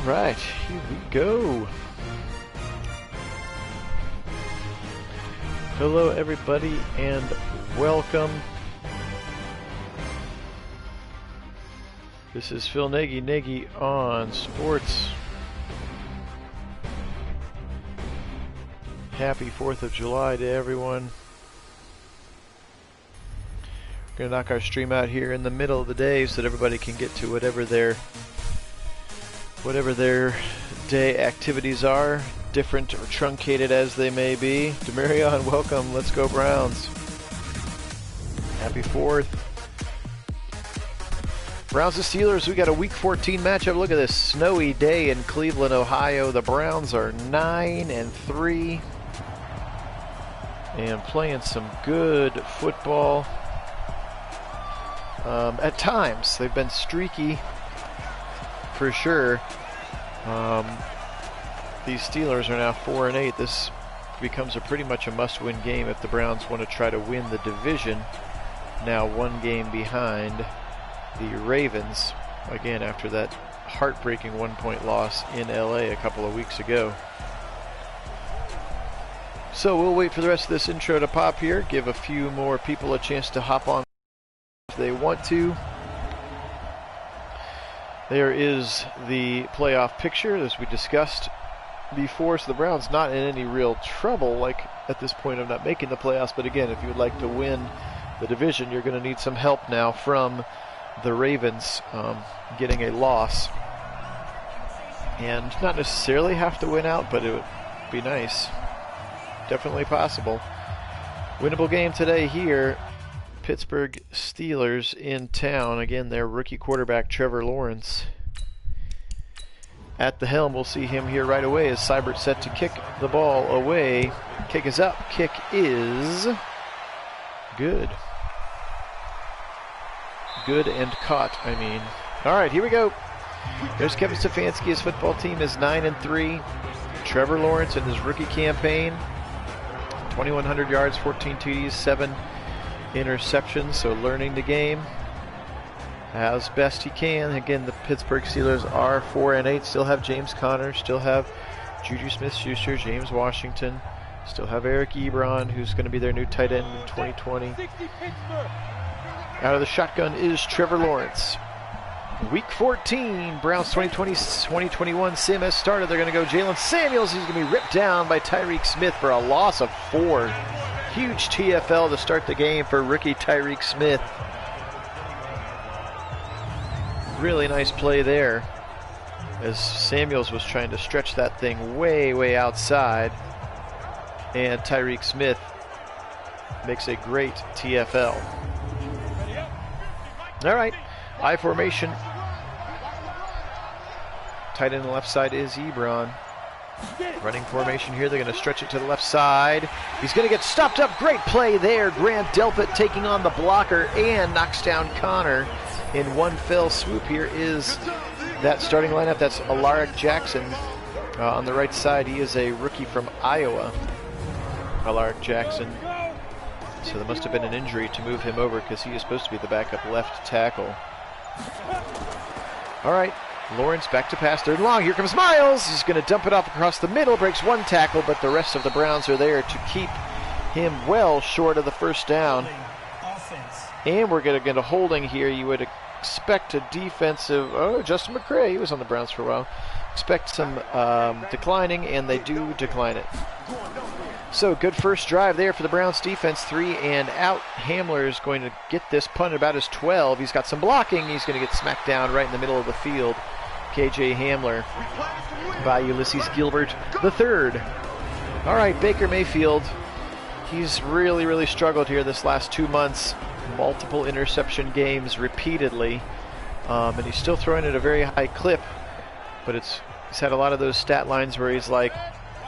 right, here we go. Hello everybody and welcome. This is Phil Nagy on Sports. Happy 4th of July to everyone. We're going to knock our stream out here in the middle of the day so that everybody can get to whatever their day activities are, different or truncated as they may be. Demarion, welcome. Let's go Browns. Happy 4th. Browns and Steelers, we got a Week 14 matchup. Look at this snowy day in Cleveland, Ohio. The Browns are 9-3 and playing some good football. At times, they've been streaky for sure. These Steelers are now 4-8. This becomes pretty much a must-win game if the Browns want to try to win the division. Now one game behind the Ravens, again after that heartbreaking 1-point loss in LA a couple of weeks ago. So we'll wait for the rest of this intro to pop here, give a few more people a chance to hop on if they want to. There is the playoff picture as we discussed before, so the Browns not in any real trouble like at this point of not making the playoffs, but again, if you would like to win the division, you're going to need some help now from the Ravens getting a loss, and not necessarily have to win out, but it would be nice. Definitely possible. Winnable game today here. Pittsburgh Steelers in town. Again, their rookie quarterback Trevor Lawrence at the helm. We'll see him here right away as Seibert set to kick the ball away. Kick is up. Kick is good. Good and caught, I mean. All right, here we go. There's Kevin Stefanski. His football team is 9-3. Trevor Lawrence in his rookie campaign, 2,100 yards, 14 TDs, 7 interceptions, so learning the game as best he can. Again, the Pittsburgh Steelers are 4-8, still have James Conner, still have Juju Smith-Shuster, James Washington, still have Eric Ebron, who's going to be their new tight end in 2020. Out of the shotgun is Trevor Lawrence. Week 14, Browns 2020-2021 sim has started. They're going to go Jalen Samuels. He's going to be ripped down by Tyreek Smith for a loss of 4. Huge TFL to start the game for rookie Tyreek Smith. Really nice play there as Samuels was trying to stretch that thing way outside, and Tyreek Smith makes a great TFL. All right, I formation. Tight end on the left side is Ebron. Running formation here. They're going to stretch it to the left side. He's going to get stopped up. Great play there. Grant Delpit taking on the blocker and knocks down Connor in one fell swoop. Here is that starting lineup. That's Alaric Jackson on the right side. He is a rookie from Iowa, Alaric Jackson. So there must have been an injury to move him over because he is supposed to be the backup left tackle. All right. Lawrence back to pass, third and long. Here comes Miles. He's going to dump it off across the middle. Breaks one tackle, but the rest of the Browns are there to keep him well short of the first down. And we're going to get a holding here. You would expect a defensive... Oh, Justin McCray. He was on the Browns for a while. Expect some declining, and they do decline it. So good first drive there for the Browns defense. 3 and out. Hamler is going to get this punt about his 12. He's got some blocking. He's going to get smacked down right in the middle of the field. KJ Hamler by Ulysses Gilbert III. All right, Baker Mayfield. He's really struggled here this last 2 months. Multiple interception games repeatedly. And he's still throwing at a very high clip. But he's had a lot of those stat lines where he's like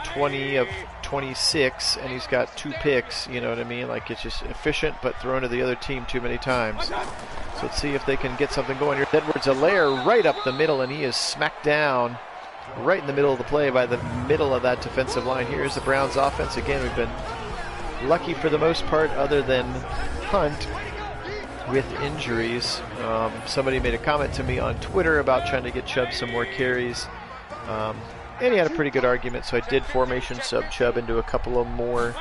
20 of 26 and he's got 2 picks, you know what I mean? Like, it's just efficient but thrown to the other team too many times. So let's see if they can get something going here. Edwards-Helaire right up the middle, and he is smacked down right in the middle of the play by the middle of that defensive line. Here's the Browns offense. Again, we've been lucky for the most part other than Hunt with injuries. Somebody made a comment to me on Twitter about trying to get Chubb some more carries. And he had a pretty good argument, so I did formation sub Chubb into a couple of more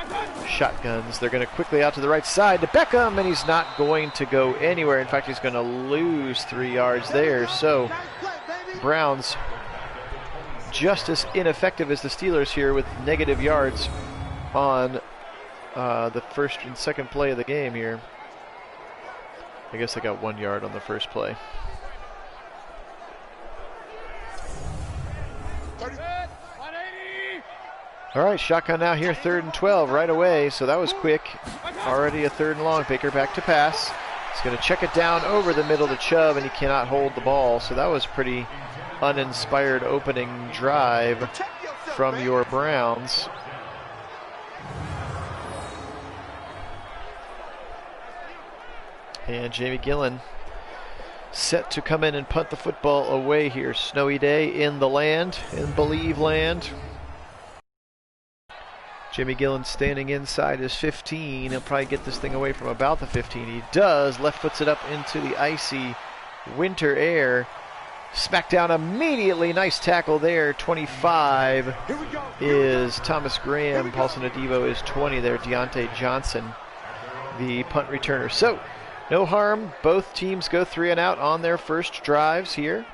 shotguns. They're going to quickly out to the right side to Beckham, and he's not going to go anywhere. In fact, he's going to lose 3 yards there. So Browns just as ineffective as the Steelers here with negative yards on the first and second play of the game here. I guess I got 1 yard on the first play. All right, shotgun now here, 3rd and 12 right away, so that was quick. Already a 3rd and long. Baker back to pass. He's going to check it down over the middle to Chubb, and he cannot hold the ball, so that was pretty uninspired opening drive from your Browns. And Jamie Gillen set to come in and punt the football away here. Snowy day in the land, in Believe land. Jimmy Gillen standing inside his 15. He'll probably get this thing away from about the 15. He does. Left foots it up into the icy winter air. Smacked down immediately. Nice tackle there. 25 is Thomas Graham. Paulson Adebo is 20 there. Deontay Johnson, the punt returner. So, no harm. Both teams go 3 and out on their first drives here.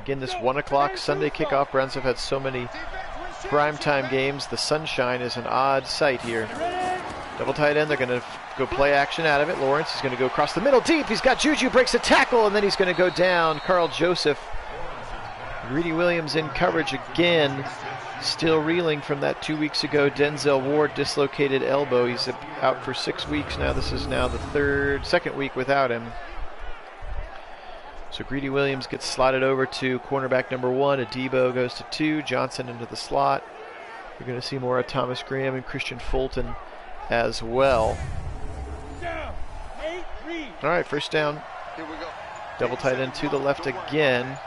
Again, this 1 o'clock Sunday kickoff. Browns have had so many primetime games. The sunshine is an odd sight here. Double tight end. They're going to go play action out of it. Lawrence is going to go across the middle deep. He's got Juju, breaks a tackle, and then he's going to go down. Carl Joseph. Greedy Williams in coverage again. Still reeling from that 2 weeks ago Denzel Ward dislocated elbow. He's out for 6 weeks now. This is now the second week without him. So Greedy Williams gets slotted over to cornerback number 1. Adebo goes to 2. Johnson into the slot. You're going to see more of Thomas Graham and Christian Fulton as well. All right, first down. Double tight end to the left again.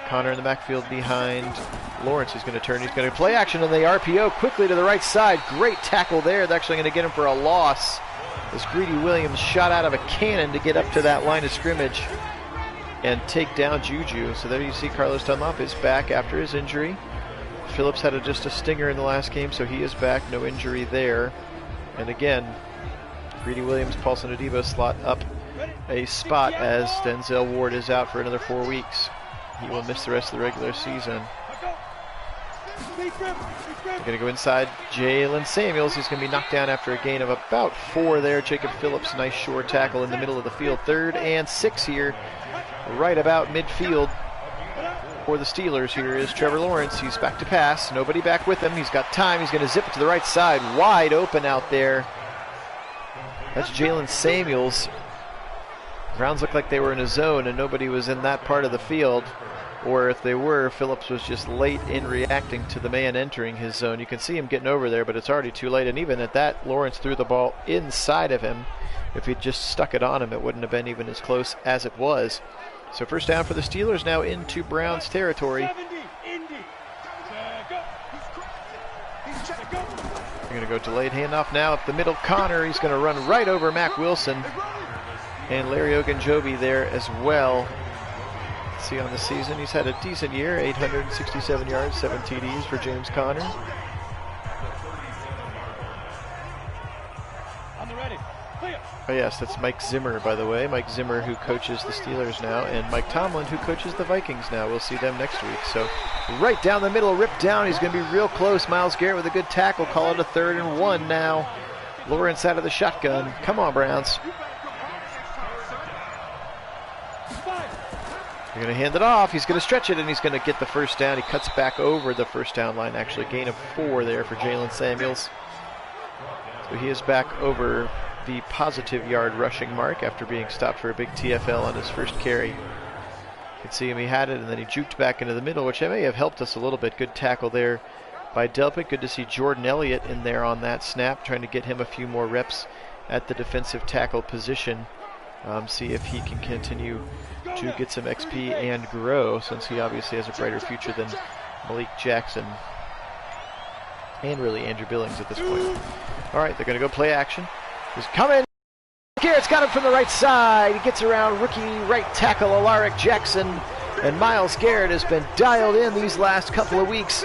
Connor in the backfield behind Lawrence. He's going to turn. He's going to play action on the RPO quickly to the right side. Great tackle there. They're actually going to get him for a loss as Greedy Williams shot out of a cannon to get up to that line of scrimmage and take down Juju. So there you see Carlos Dunlop is back after his injury. Phillips had just a stinger in the last game, so he is back. No injury there. And again, Greedy Williams, Paulson Adebo slot up a spot as Denzel Ward is out for another 4 weeks. He will miss the rest of the regular season. Going to go inside Jalen Samuels. He's going to be knocked down after a gain of about 4 there. Jacob Phillips, nice short tackle in the middle of the field. 3rd and 6 here, right about midfield for the Steelers. Here is Trevor Lawrence. He's back to pass. Nobody back with him. He's got time. He's going to zip it to the right side. Wide open out there. That's Jalen Samuels. Browns looked like they were in a zone and nobody was in that part of the field. Or if they were, Phillips was just late in reacting to the man entering his zone. You can see him getting over there, but it's already too late. And even at that, Lawrence threw the ball inside of him. If he'd just stuck it on him, it wouldn't have been even as close as it was. So first down for the Steelers now into Browns territory. They're going to go delayed handoff now up the middle. Connor, he's going to run right over Mac Wilson. And Larry Ogunjobi there as well. See on the season, he's had a decent year, 867 yards, 7 TDs for James Conner. Oh yes, that's Mike Zimmer, by the way. Mike Zimmer, who coaches the Steelers now, and Mike Tomlin, who coaches the Vikings now. We'll see them next week. So right down the middle, ripped down. He's going to be real close. Myles Garrett with a good tackle. Call it a 3rd and 1 now. Lawrence out of the shotgun. Come on, Browns. They're going to hand it off. He's going to stretch it, and he's going to get the first down. He cuts back over the first down line, actually. Gain of 4 there for Jalen Samuels. So he is back over the positive yard rushing mark after being stopped for a big TFL on his first carry. You can see him, he had it, and then he juked back into the middle, which may have helped us a little bit. Good tackle there by Delpit. Good to see Jordan Elliott in there on that snap, trying to get him a few more reps at the defensive tackle position. See if he can continue to get some XP and grow, since he obviously has a brighter future than Malik Jackson and really Andrew Billings at this point. All right, they're going to go play action. He's coming. Garrett's got him from the right side. He gets around rookie right tackle Alaric Jackson And Myles Garrett has been dialed in these last couple of weeks,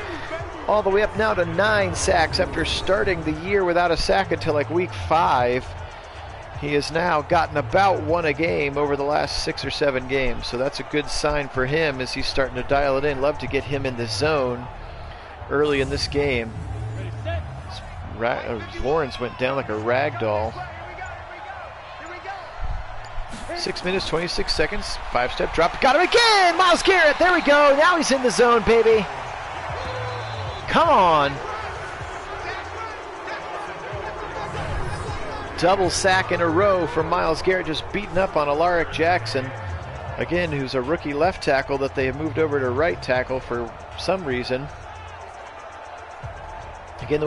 all the way up now to 9 sacks after starting the year without a sack until like week 5. He has now gotten about 1 a game over the last 6 or 7 games, so that's a good sign for him as he's starting to dial it in. Love to get him in the zone early in this game. Lawrence went down like a rag doll. 6 minutes, 26 seconds, 5-step drop, got him again! Myles Garrett, there we go, now he's in the zone, baby. Come on. Double sack in a row from Myles Garrett, just beating up on Alaric Jackson, again, who's a rookie left tackle that they have moved over to right tackle for some reason. Again,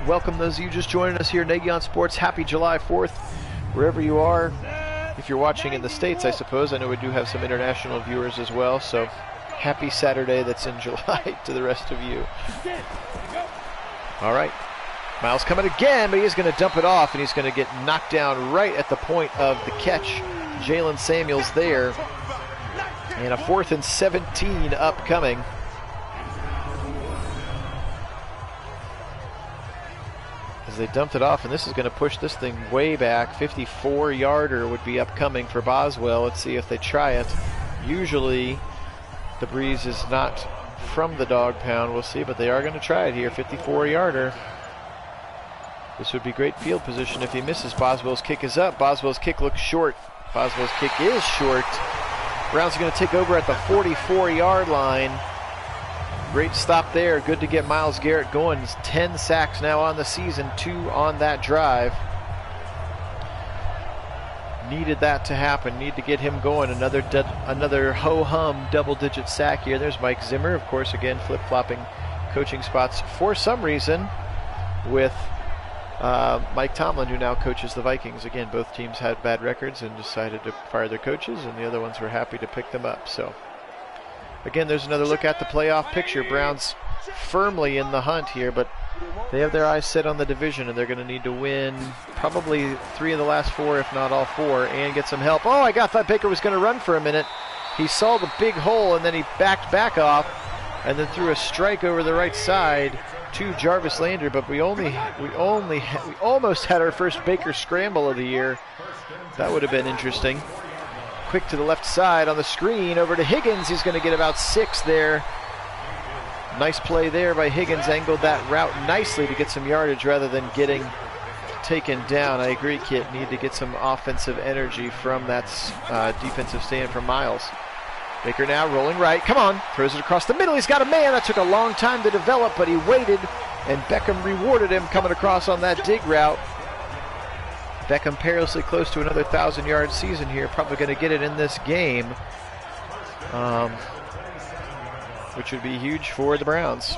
welcome those of you just joining us here at Nagy on Sports. Happy July 4th, wherever you are. If you're watching in the States, I suppose. I know we do have some international viewers as well, so happy Saturday that's in July to the rest of you. All right. Myles coming again, but he's going to dump it off, and he's going to get knocked down right at the point of the catch. Jalen Samuels there. And a 4th and 17 upcoming. As they dumped it off, and this is going to push this thing way back. 54-yarder would be upcoming for Boswell. Let's see if they try it. Usually the breeze is not from the dog pound. We'll see, but they are going to try it here. 54-yarder. This would be great field position if he misses. Boswell's kick is up. Boswell's kick looks short. Boswell's kick is short. Browns are going to take over at the 44-yard line. Great stop there. Good to get Myles Garrett going. 10 sacks now on the season, 2 on that drive. Needed that to happen. Need to get him going. Another ho-hum double-digit sack here. There's Mike Zimmer, of course, again flip-flopping coaching spots for some reason with Mike Tomlin, who now coaches the Vikings. Again, both teams had bad records and decided to fire their coaches, and the other ones were happy to pick them up. So, again, there's another look at the playoff picture. Browns firmly in the hunt here, but they have their eyes set on the division, and they're going to need to win probably 3 of the last 4, if not all 4, and get some help. Oh, I thought Baker was going to run for a minute. He saw the big hole, and then he backed back off, and then threw a strike over the right side to Jarvis Landry, but we almost had our first Baker scramble of the year. That would have been interesting. Quick to the left side on the screen over to Higgins. He's going to get about 6 there. Nice play there by Higgins. Angled that route nicely to get some yardage rather than getting taken down. I agree, Kit. Need to get some offensive energy from that defensive stand from Myles. Baker now rolling right. Come on. Throws it across the middle. He's got a man. That took a long time to develop, but he waited, and Beckham rewarded him coming across on that dig route. Beckham perilously close to another 1,000-yard season here. Probably going to get it in this game, which would be huge for the Browns.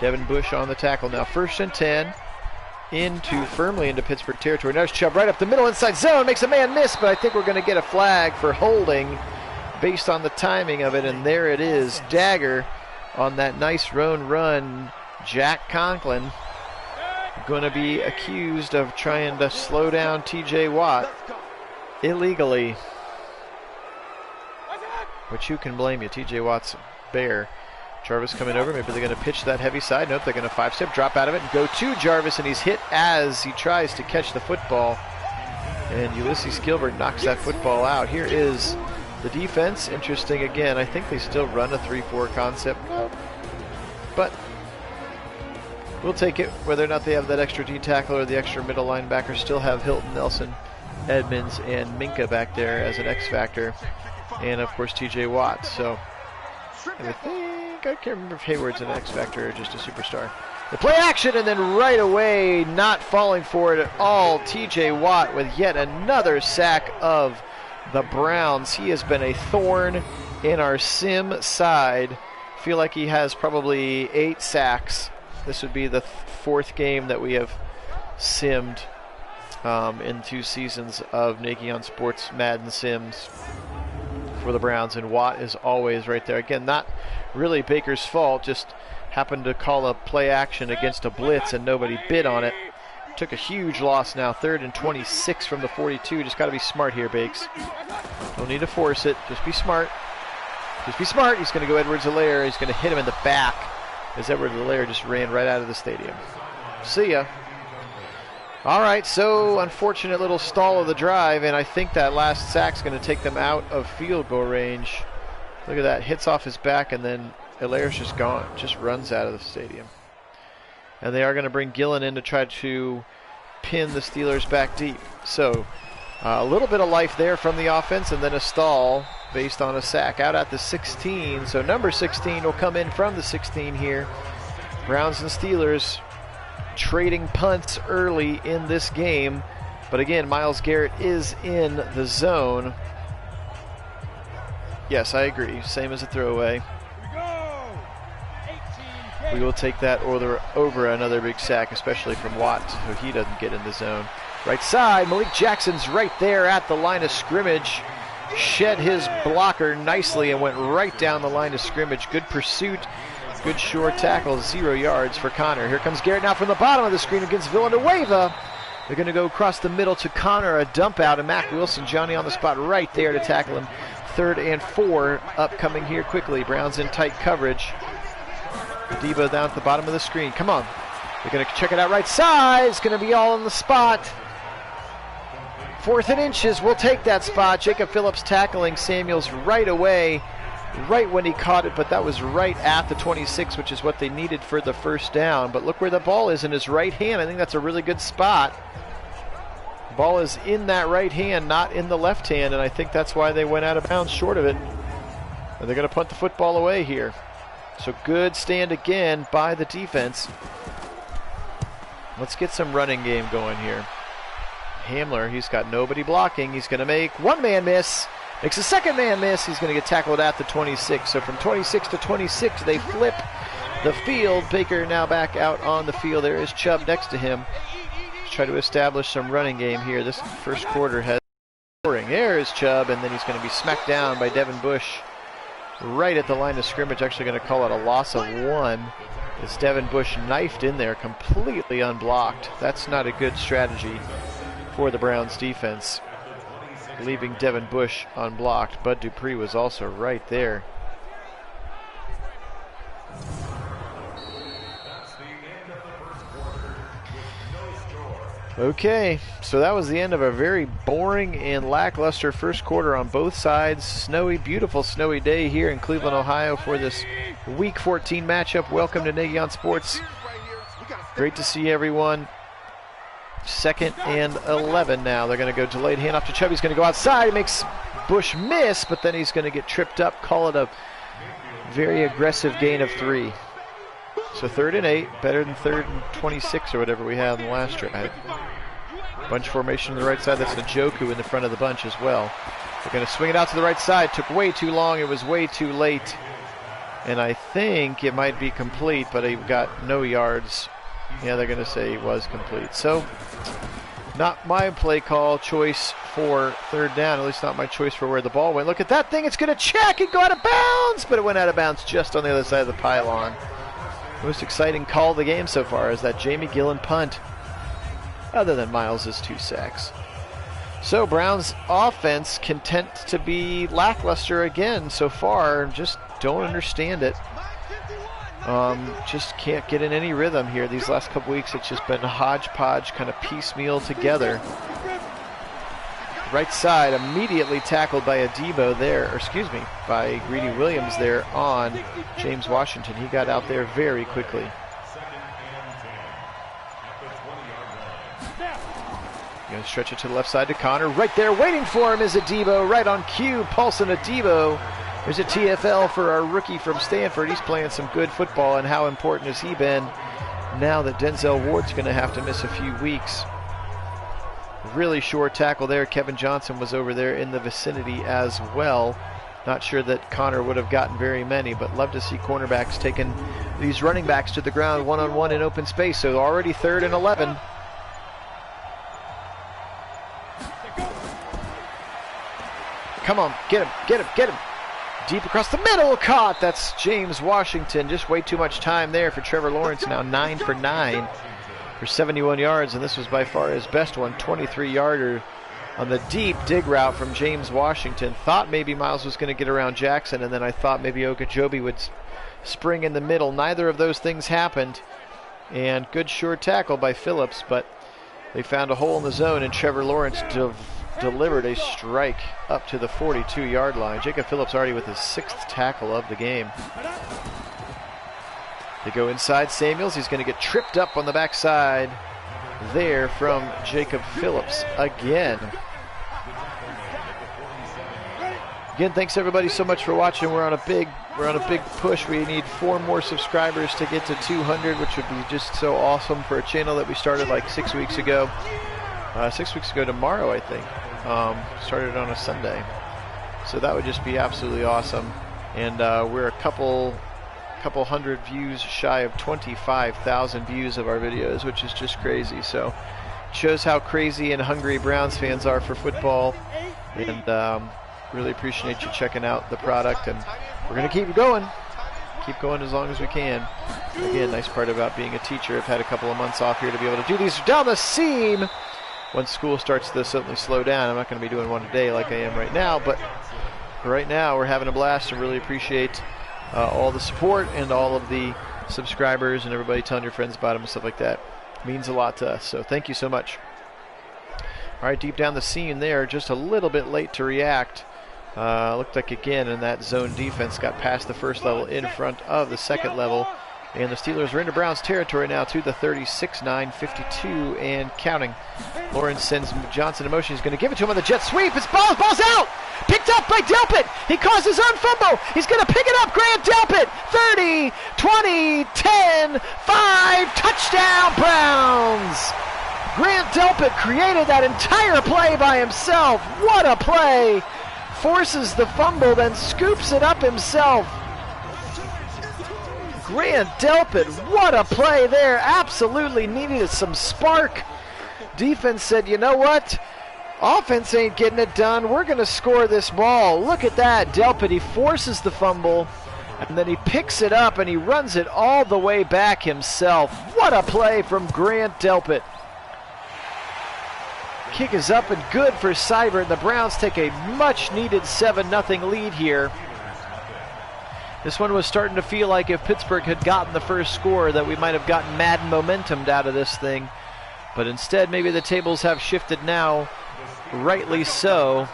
Devin Bush on the tackle now. 1st and 10. Firmly into Pittsburgh territory. Nice shove right up the middle inside zone. Makes a man miss, but I think we're going to get a flag for holding based on the timing of it, and there it is. Dagger on that nice run. Jack Conklin going to be accused of trying to slow down TJ Watt illegally, which you can blame you. TJ Watt's a bear. Jarvis coming over. Maybe they're going to pitch that heavy side. Nope, they're going to 5-step drop out of it and go to Jarvis, and he's hit as he tries to catch the football, and Ulysses Gilbert knocks that football out. Here is the defense. Interesting again. I think they still run a 3-4 concept, but we'll take it. Whether or not they have that extra D tackle or the extra middle linebacker, still have Hilton, Nelson, Edmonds, and Minka back there as an X factor, and of course TJ Watt. So I can't remember if Hayward's an X factor or just a superstar. The play action, and then right away, not falling for it at all, TJ Watt with yet another sack of the Browns. He has been a thorn in our sim side. Feel like he has probably 8 sacks. This would be the 4th game that we have simmed in 2 seasons of Nagy on Sports Madden Sims for the Browns, and Watt is always right there. Again, not really Baker's fault, just happened to call a play action against a blitz and nobody bid on it. Took a huge loss now. 3rd and 26 from the 42. Just got to be smart here, Bakes. Don't need to force it. Just be smart. Just be smart. He's going to go Edwards-Helaire. He's going to hit him in the back as Edwards-Helaire just ran right out of the stadium. See ya. All right, so unfortunate little stall of the drive, and I think that last sack's going to take them out of field goal range. Look at that. Hits off his back, and then Hilaire's just gone. Just runs out of the stadium. And they are going to bring Gillen in to try to pin the Steelers back deep. So a little bit of life there from the offense, and then a stall based on a sack out at the 16. So number 16 will come in from the 16 here. Browns and Steelers trading punts early in this game. But again, Myles Garrett is in the zone. Yes, I agree. Same as a throwaway. We will take that over another big sack, especially from Watt, so he doesn't get in the zone. Right side, Malik Jackson's right there at the line of scrimmage. Shed his blocker nicely and went right down the line of scrimmage. Good pursuit, good short tackle, 0 yards for Connor. Here comes Garrett now from the bottom of the screen against Villanueva. They're going to go across the middle to Connor, a dump out, and Mac Wilson, Johnny on the spot right there to tackle him. 3rd and 4 upcoming here quickly. Browns in tight coverage. Debo down at the bottom of the screen. Come on. They're going to check it out right side. It's going to be all in the spot. 4th and inches. We'll take that spot. Jacob Phillips tackling Samuels right away, right when he caught it, but that was right at the 26, which is what they needed for the first down. But look where the ball is in his right hand. I think that's a really good spot. The ball is in that right hand, not in the left hand, and I think that's why they went out of bounds short of it. And they're going to punt the football away here. So good stand again by the defense. Let's get some running game going here. Hamler, he's got nobody blocking. He's going to make one man miss. Makes a second man miss. He's going to get tackled at the 26. So from 26 to 26, they flip the field. Baker now back out on the field. There is Chubb next to him. Let's try to establish some running game here. This first quarter has scoring. There is Chubb, and then he's going to be smacked down by Devin Bush right at the line of scrimmage. Actually going to call it a loss of 1. As Devin Bush knifed in there completely unblocked. That's not a good strategy for the Browns defense, leaving Devin Bush unblocked. Bud Dupree was also right there. Okay, so that was the end of a very boring and lackluster first quarter on both sides. Snowy, beautiful snowy day here in Cleveland, Ohio for this Week 14 matchup. Welcome to Nagy on Sports. Great to see everyone. 2nd and 11 now. They're going to go delayed handoff to Chubb. He's going to go outside. He makes Bush miss, but then he's going to get tripped up. Call it a very aggressive gain of 3. So 3rd and 8, better than 3rd and 26 or whatever we had in the last drive. Bunch formation to the right side. That's Njoku in the front of the bunch as well. They're going to swing it out to the right side. Took way too long. It was way too late. And I think it might be complete, but he got no yards. Yeah, they're going to say it was complete. So not my play call choice for 3rd down, at least not my choice for where the ball went. Look at that thing. It's going to check and go out of bounds, but it went out of bounds just on the other side of the pylon. Most exciting call of the game so far is that Jamie Gillen punt, other than Miles' 2 sacks. So Browns offense content to be lackluster again so far. Just don't understand it. Just can't get in any rhythm here. These last couple weeks it's just been a hodgepodge, kind of piecemeal together. Right side immediately tackled by Adebo there, or excuse me, by Greedy Williams there on James Washington. He got out there very quickly. Going to stretch it to the left side to Connor. Right there waiting for him is Adebo, right on cue. Paulson Adebo. There's a TFL for our rookie from Stanford. He's playing some good football, and how important has he been now that Denzel Ward's going to have to miss a few weeks. Really short tackle there. Kevin Johnson was over there in the vicinity as well. Not sure that Connor would have gotten very many, but love to see cornerbacks taking these running backs to the ground one-on-one in open space. So already 3rd and 11. Come on, get him, get him, get him. Deep across the middle, caught. That's James Washington. Just way too much time there for Trevor Lawrence. Now 9 for 9 for 71 yards, and this was by far his best one. 23-yarder on the deep dig route from James Washington. Thought maybe Miles was going to get around Jackson, and then I thought maybe Ogunjobi would spring in the middle. Neither of those things happened, and good short tackle by Phillips, but they found a hole in the zone, and Trevor Lawrence delivered a strike up to the 42-yard line. Jacob Phillips already with his 6th tackle of the game. They go inside Samuels. He's going to get tripped up on the backside there from Jacob Phillips again. Again, thanks everybody so much for watching. We're on a big push. We need 4 more subscribers to get to 200, which would be just so awesome for a channel that we started like 6 weeks ago. 6 weeks ago tomorrow, I think. Started on a Sunday. So that would just be absolutely awesome. And we're a couple hundred views shy of 25,000 views of our videos, which is just crazy. So it shows how crazy and hungry Browns fans are for football. And really appreciate you checking out the product. And we're going to keep going as long as we can. Again, nice part about being a teacher, I've had a couple of months off here to be able to do these down the seam. Once school starts to suddenly slow down, I'm not going to be doing one a day like I am right now, but right now we're having a blast and really appreciate all the support and all of the subscribers and everybody telling your friends about them and stuff like that. It means a lot to us, so thank you so much. All right, deep down the seam there, just a little bit late to react. Looked like again in that zone defense got past the first level in front of the second level. And the Steelers are into Browns territory now to the 36-9, 52 and counting. Lawrence sends Johnson in motion. He's going to give it to him on the jet sweep. His ball's out. Picked up by Delpit. He caused his own fumble. He's going to pick it up. Grant Delpit. 30, 20, 10, 5. Touchdown Browns. Grant Delpit created that entire play by himself. What a play. Forces the fumble, then scoops it up himself. Grant Delpit, what a play there. Absolutely needed some spark. Defense said, you know what? Offense ain't getting it done. We're going to score this ball. Look at that. Delpit, he forces the fumble, and then he picks it up, and he runs it all the way back himself. What a play from Grant Delpit. Kick is up and good for Seibert, and the Browns take a much-needed 7-0 lead here. This one was starting to feel like if Pittsburgh had gotten the first score that we might have gotten Madden momentum out of this thing. But instead, maybe the tables have shifted now, rightly so.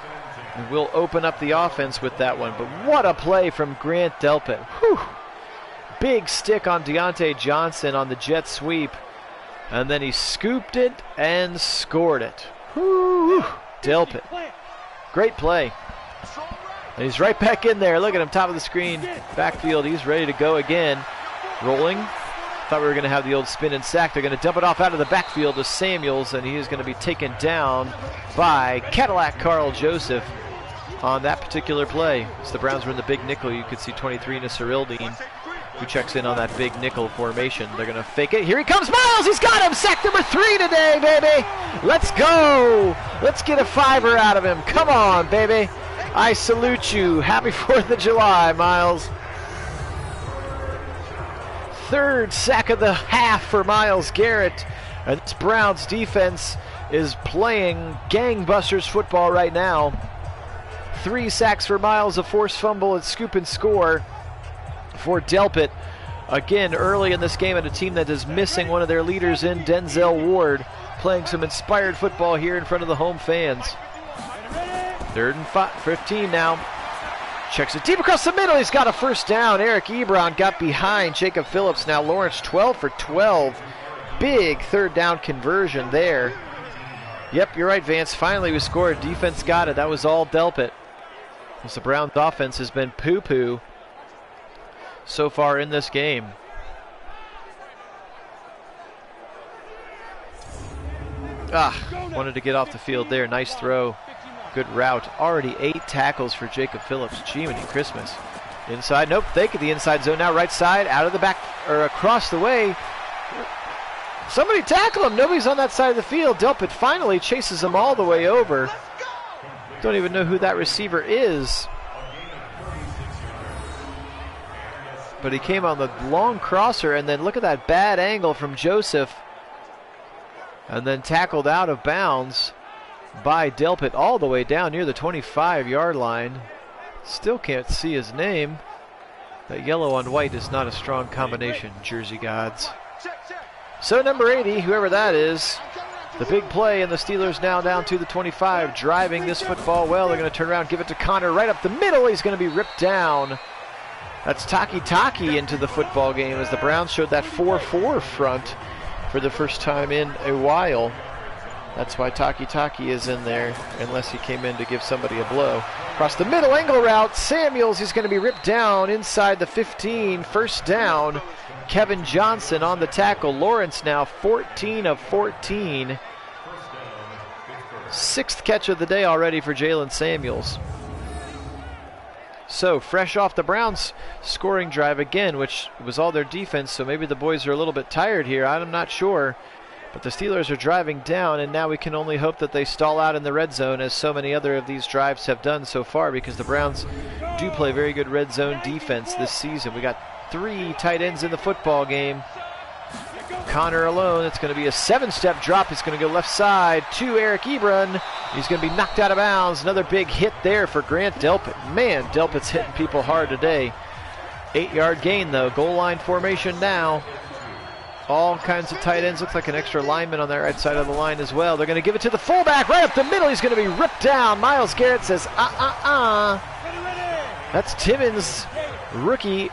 And we'll open up the offense with that one. But what a play from Grant Delpit. Whew. Big stick on Deontay Johnson on the jet sweep. And then he scooped it and scored it. Whew. Delpit. Great play. And he's right back in there. Look at him, top of the screen. Backfield, he's ready to go again. Rolling. Thought we were going to have the old spin and sack. They're going to dump it off out of the backfield to Samuels, and he is going to be taken down by Cadillac Carl Joseph on that particular play. As the Browns were in the big nickel, you could see 23 Nasirildeen, who checks in on that big nickel formation. They're going to fake it. Here he comes, Miles! He's got him! Sack number 3 today, baby! Let's go! Let's get a 5er out of him. Come on, baby! I salute you. Happy 4th of July, Miles. 3rd sack of the half for Myles Garrett. And this Browns defense is playing gangbusters football right now. 3 sacks for Myles, a forced fumble, and scoop and score for Delpit. Again, early in this game, at a team that is missing one of their leaders in Denzel Ward, playing some inspired football here in front of the home fans. 3rd and 15 now. Checks it deep across the middle. He's got a first down. Eric Ebron got behind Jacob Phillips. Now Lawrence 12 for 12. Big 3rd down conversion there. Yep, you're right, Vance. Finally we scored. Defense got it. That was all Delpit. As the Browns offense has been poo-poo so far in this game. Wanted to get off the field there. Nice throw. Good route. Already 8 tackles for Jacob Phillips. Jiminy Christmas. Inside. Nope. Fake at the inside zone now. Right side. Out of the back. Or across the way. Somebody tackle him. Nobody's on that side of the field. Delpit finally chases him all the way over. Don't even know who that receiver is. But he came on the long crosser. And then look at that bad angle from Joseph. And then tackled out of bounds. by Delpit all the way down near the 25-yard line. Still can't see his name. That yellow on white is not a strong combination, Jersey gods. So number 80, whoever that is, the big play, and the Steelers now down to the 25, driving this football well. They're going to turn around, give it to Connor right up the middle. He's going to be ripped down. That's Taki into the football game as the Browns showed that 4-4 front for the first time in a while. That's why Taki is in there, unless he came in to give somebody a blow. Across the middle, angle route, Samuels, he's going to be ripped down inside the 15, first down. Kevin Johnson on the tackle. Lawrence now 14 of 14. Sixth catch of the day already for Jalen Samuels. So, fresh off the Browns scoring drive again, which was all their defense, so maybe the boys are a little bit tired here. I'm not sure. But the Steelers are driving down, and now we can only hope that they stall out in the red zone, as so many other of these drives have done so far, because the Browns do play very good red zone defense this season. We got 3 tight ends in the football game. Connor alone. It's going to be a 7-step drop. He's going to go left side to Eric Ebron. He's going to be knocked out of bounds. Another big hit there for Grant Delpit. Man, Delpit's hitting people hard today. 8-yard gain, though. Goal line formation now. All kinds of tight ends. Looks like an extra lineman on that right side of the line as well. They're going to give it to the fullback right up the middle. He's going to be ripped down. Myles Garrett says, That's Timmons, rookie,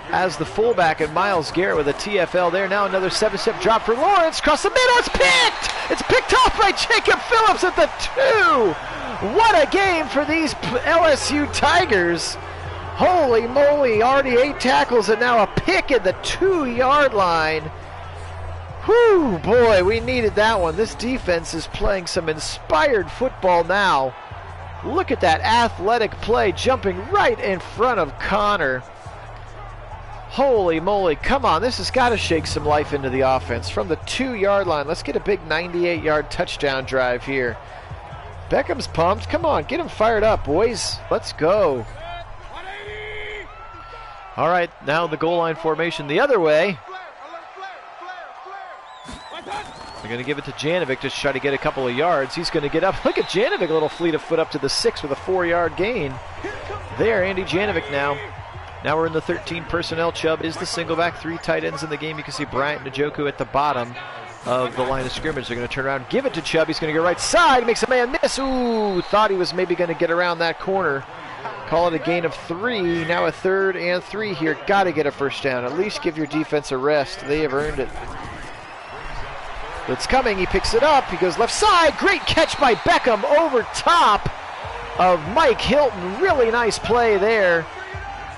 as the fullback, and Myles Garrett with a TFL there. Now another 7-step drop for Lawrence. Across the middle. It's picked. It's picked off by Jacob Phillips at the 2. What a game for these LSU Tigers. Holy moly, already 8 tackles and now a pick at the 2-yard line. Whew, boy, we needed that one. This defense is playing some inspired football now. Look at that athletic play, jumping right in front of Connor. Holy moly, come on, this has got to shake some life into the offense. From the 2-yard line, let's get a big 98-yard touchdown drive here. Beckham's pumped. Come on, get him fired up, boys. Let's go. All right, now the goal line formation the other way. They're going to give it to Janovic to try to get a couple of yards. He's going to get up. Look at Janovic, a little fleet of foot up to the 6 with a 4-yard gain. There, Andy Janovic now. Now we're in the 13 personnel. Chubb is the single back. 3 tight ends in the game. You can see Bryant Njoku at the bottom of the line of scrimmage. They're going to turn around, give it to Chubb. He's going to go right side. Makes a man miss. Ooh, thought he was maybe going to get around that corner. Call it a gain of 3. Now a 3rd and 3 here. Got to get a first down. At least give your defense a rest. They have earned it. It's coming. He picks it up. He goes left side. Great catch by Beckham over top of Mike Hilton. Really nice play there.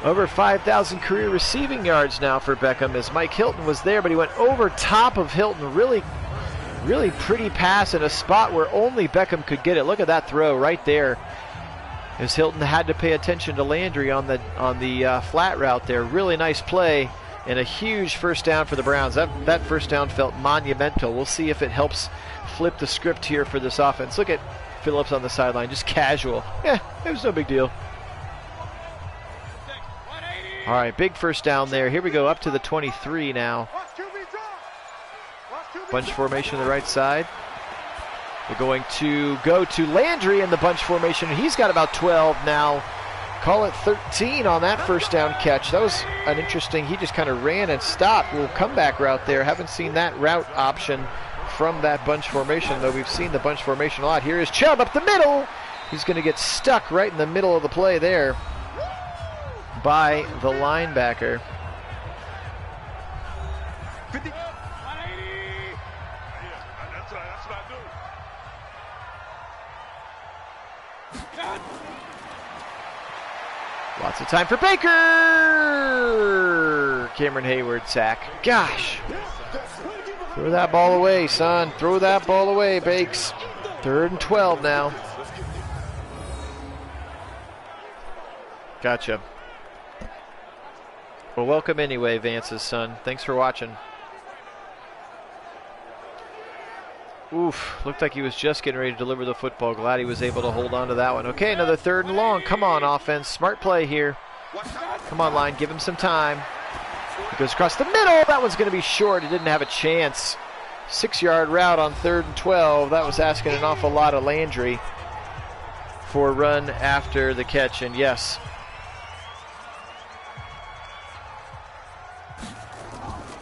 Over 5,000 career receiving yards now for Beckham, as Mike Hilton was there, but he went over top of Hilton. Really pretty pass in a spot where only Beckham could get it. Look at that throw right there, as Hilton had to pay attention to Landry on the flat route there. Really nice play and a huge first down for the Browns. That first down felt monumental. We'll see if it helps flip the script here for this offense. Look at Phillips on the sideline, just casual. Yeah, it was no big deal. All right, big first down there. Here we go up to the 23 now. Bunch formation on the right side. They're going to go to Landry in the bunch formation. He's got about 12 now. Call it 13 on that first down catch. That was an interesting, he just kind of ran and stopped. Little comeback route there. Haven't seen that route option from that bunch formation, though we've seen the bunch formation a lot. Here is Chubb up the middle. He's going to get stuck right in the middle of the play there by the linebacker. Lots of time for Baker. Cameron Hayward sack. Gosh. Throw that ball away, son. Throw that ball away, Bakes. 3rd and 12 now. Gotcha. Well, welcome anyway, Vance's son. Thanks for watching. Oof, looked like he was just getting ready to deliver the football. Glad he was able to hold on to that one. Okay, another 3rd and long. Come on, offense. Smart play here. Come on, line. Give him some time. He goes across the middle. That one's going to be short. He didn't have a chance. 6-yard route on 3rd and 12. That was asking an awful lot of Landry for a run after the catch, and yes,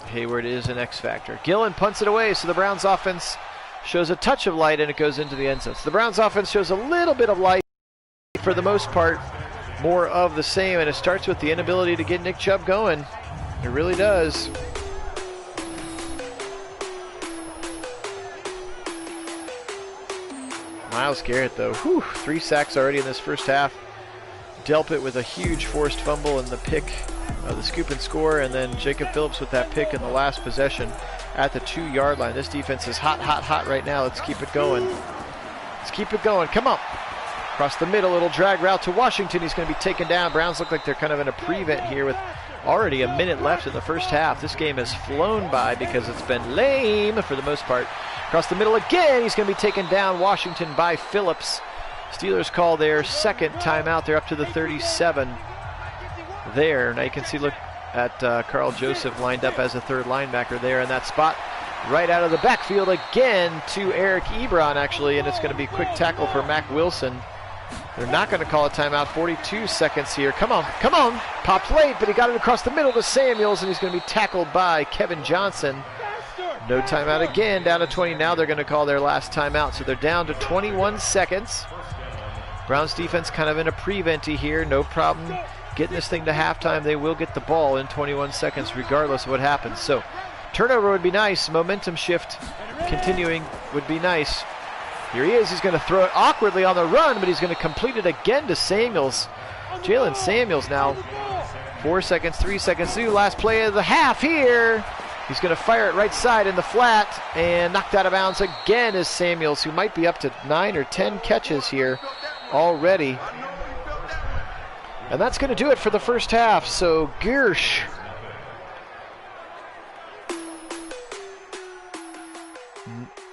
Hayward is an X factor. Gillen punts it away, so the Browns offense shows a touch of light, and it goes into the end zone. So the Browns offense shows a little bit of light, for the most part, more of the same, and it starts with the inability to get Nick Chubb going. It really does. Myles Garrett, though, 3 sacks already in this first half. Delpit with a huge forced fumble and the pick, the scoop and score, and then Jacob Phillips with that pick in the last possession at the 2-yard line. This defense is hot, hot, hot right now. Let's keep it going. Let's keep it going. Come on. Across the middle, little drag route to Washington. He's going to be taken down. Browns look like they're kind of in a prevent here with already a minute left in the first half. This game has flown by because it's been lame for the most part. Across the middle again, he's going to be taken down, Washington, by Phillips. Steelers call their second timeout. They're up to the 37 there. Now you can see, look at Carl Joseph lined up as a third linebacker there in that spot. Right out of the backfield again to Eric Ebron, actually, and it's going to be a quick tackle for Mac Wilson. They're not going to call a timeout. 42 seconds here. Come on, come on. Popped late, but he got it across the middle to Samuels, and he's going to be tackled by Kevin Johnson. No timeout again, down to 20. Now they're going to call their last timeout, so they're down to 21 seconds. Browns defense kind of in a prevent-y here. No problem getting this thing to halftime. They will get the ball in 21 seconds regardless of what happens. So turnover would be nice. Momentum shift continuing would be nice. Here he is. He's going to throw it awkwardly on the run, but he's going to complete it again to Samuels. Jalen Samuels now. 4 seconds, 3 seconds to last play of the half here. He's going to fire it right side in the flat and knocked out of bounds again is Samuels, who might be up to 9 or 10 catches here already. And that's going to do it for the first half. So Gersh.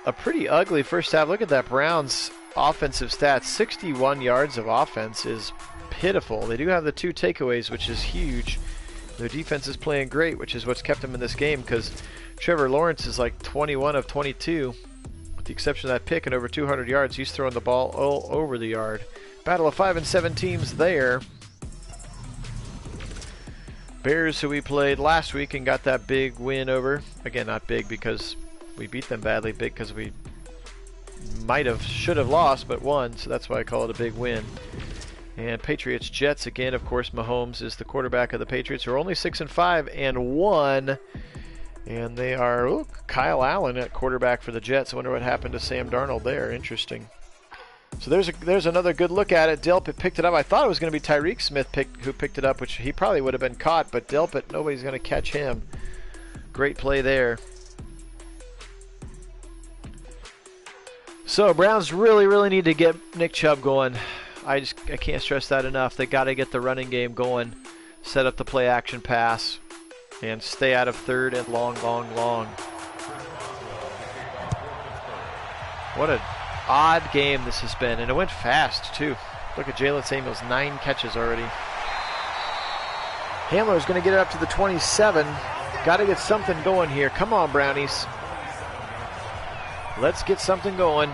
A pretty ugly first half. Look at that Browns offensive stats. 61 yards of offense is pitiful. They do have the 2 takeaways, which is huge. Their defense is playing great, which is what's kept them in this game, because Trevor Lawrence is like 21 of 22, with the exception of that pick and over 200 yards. He's throwing the ball all over the yard. Battle of 5 and 7 teams there. Bears, who we played last week and got that big win over. Again, not big because we beat them badly, big because we should have lost, but won, so that's why I call it a big win. And Patriots Jets again, of course. Mahomes is the quarterback of the Patriots, who are only 6-5 and 1, and they are Kyle Allen at quarterback for the Jets. I wonder what happened to Sam Darnold there. Interesting. So there's another good look at it. Delpit picked it up. I thought it was going to be Tyreek Smith who picked it up, which he probably would have been caught, but Delpit, nobody's going to catch him. Great play there. So Browns really need to get Nick Chubb going. I can't stress that enough. They got to get the running game going, set up the play action pass, and stay out of third and long. What an odd game this has been, and it went fast too. Look at Jalen Samuels, 9 catches already. Hamler's going to get it up to the 27. Got to get something going here. Come on, Brownies. Let's get something going.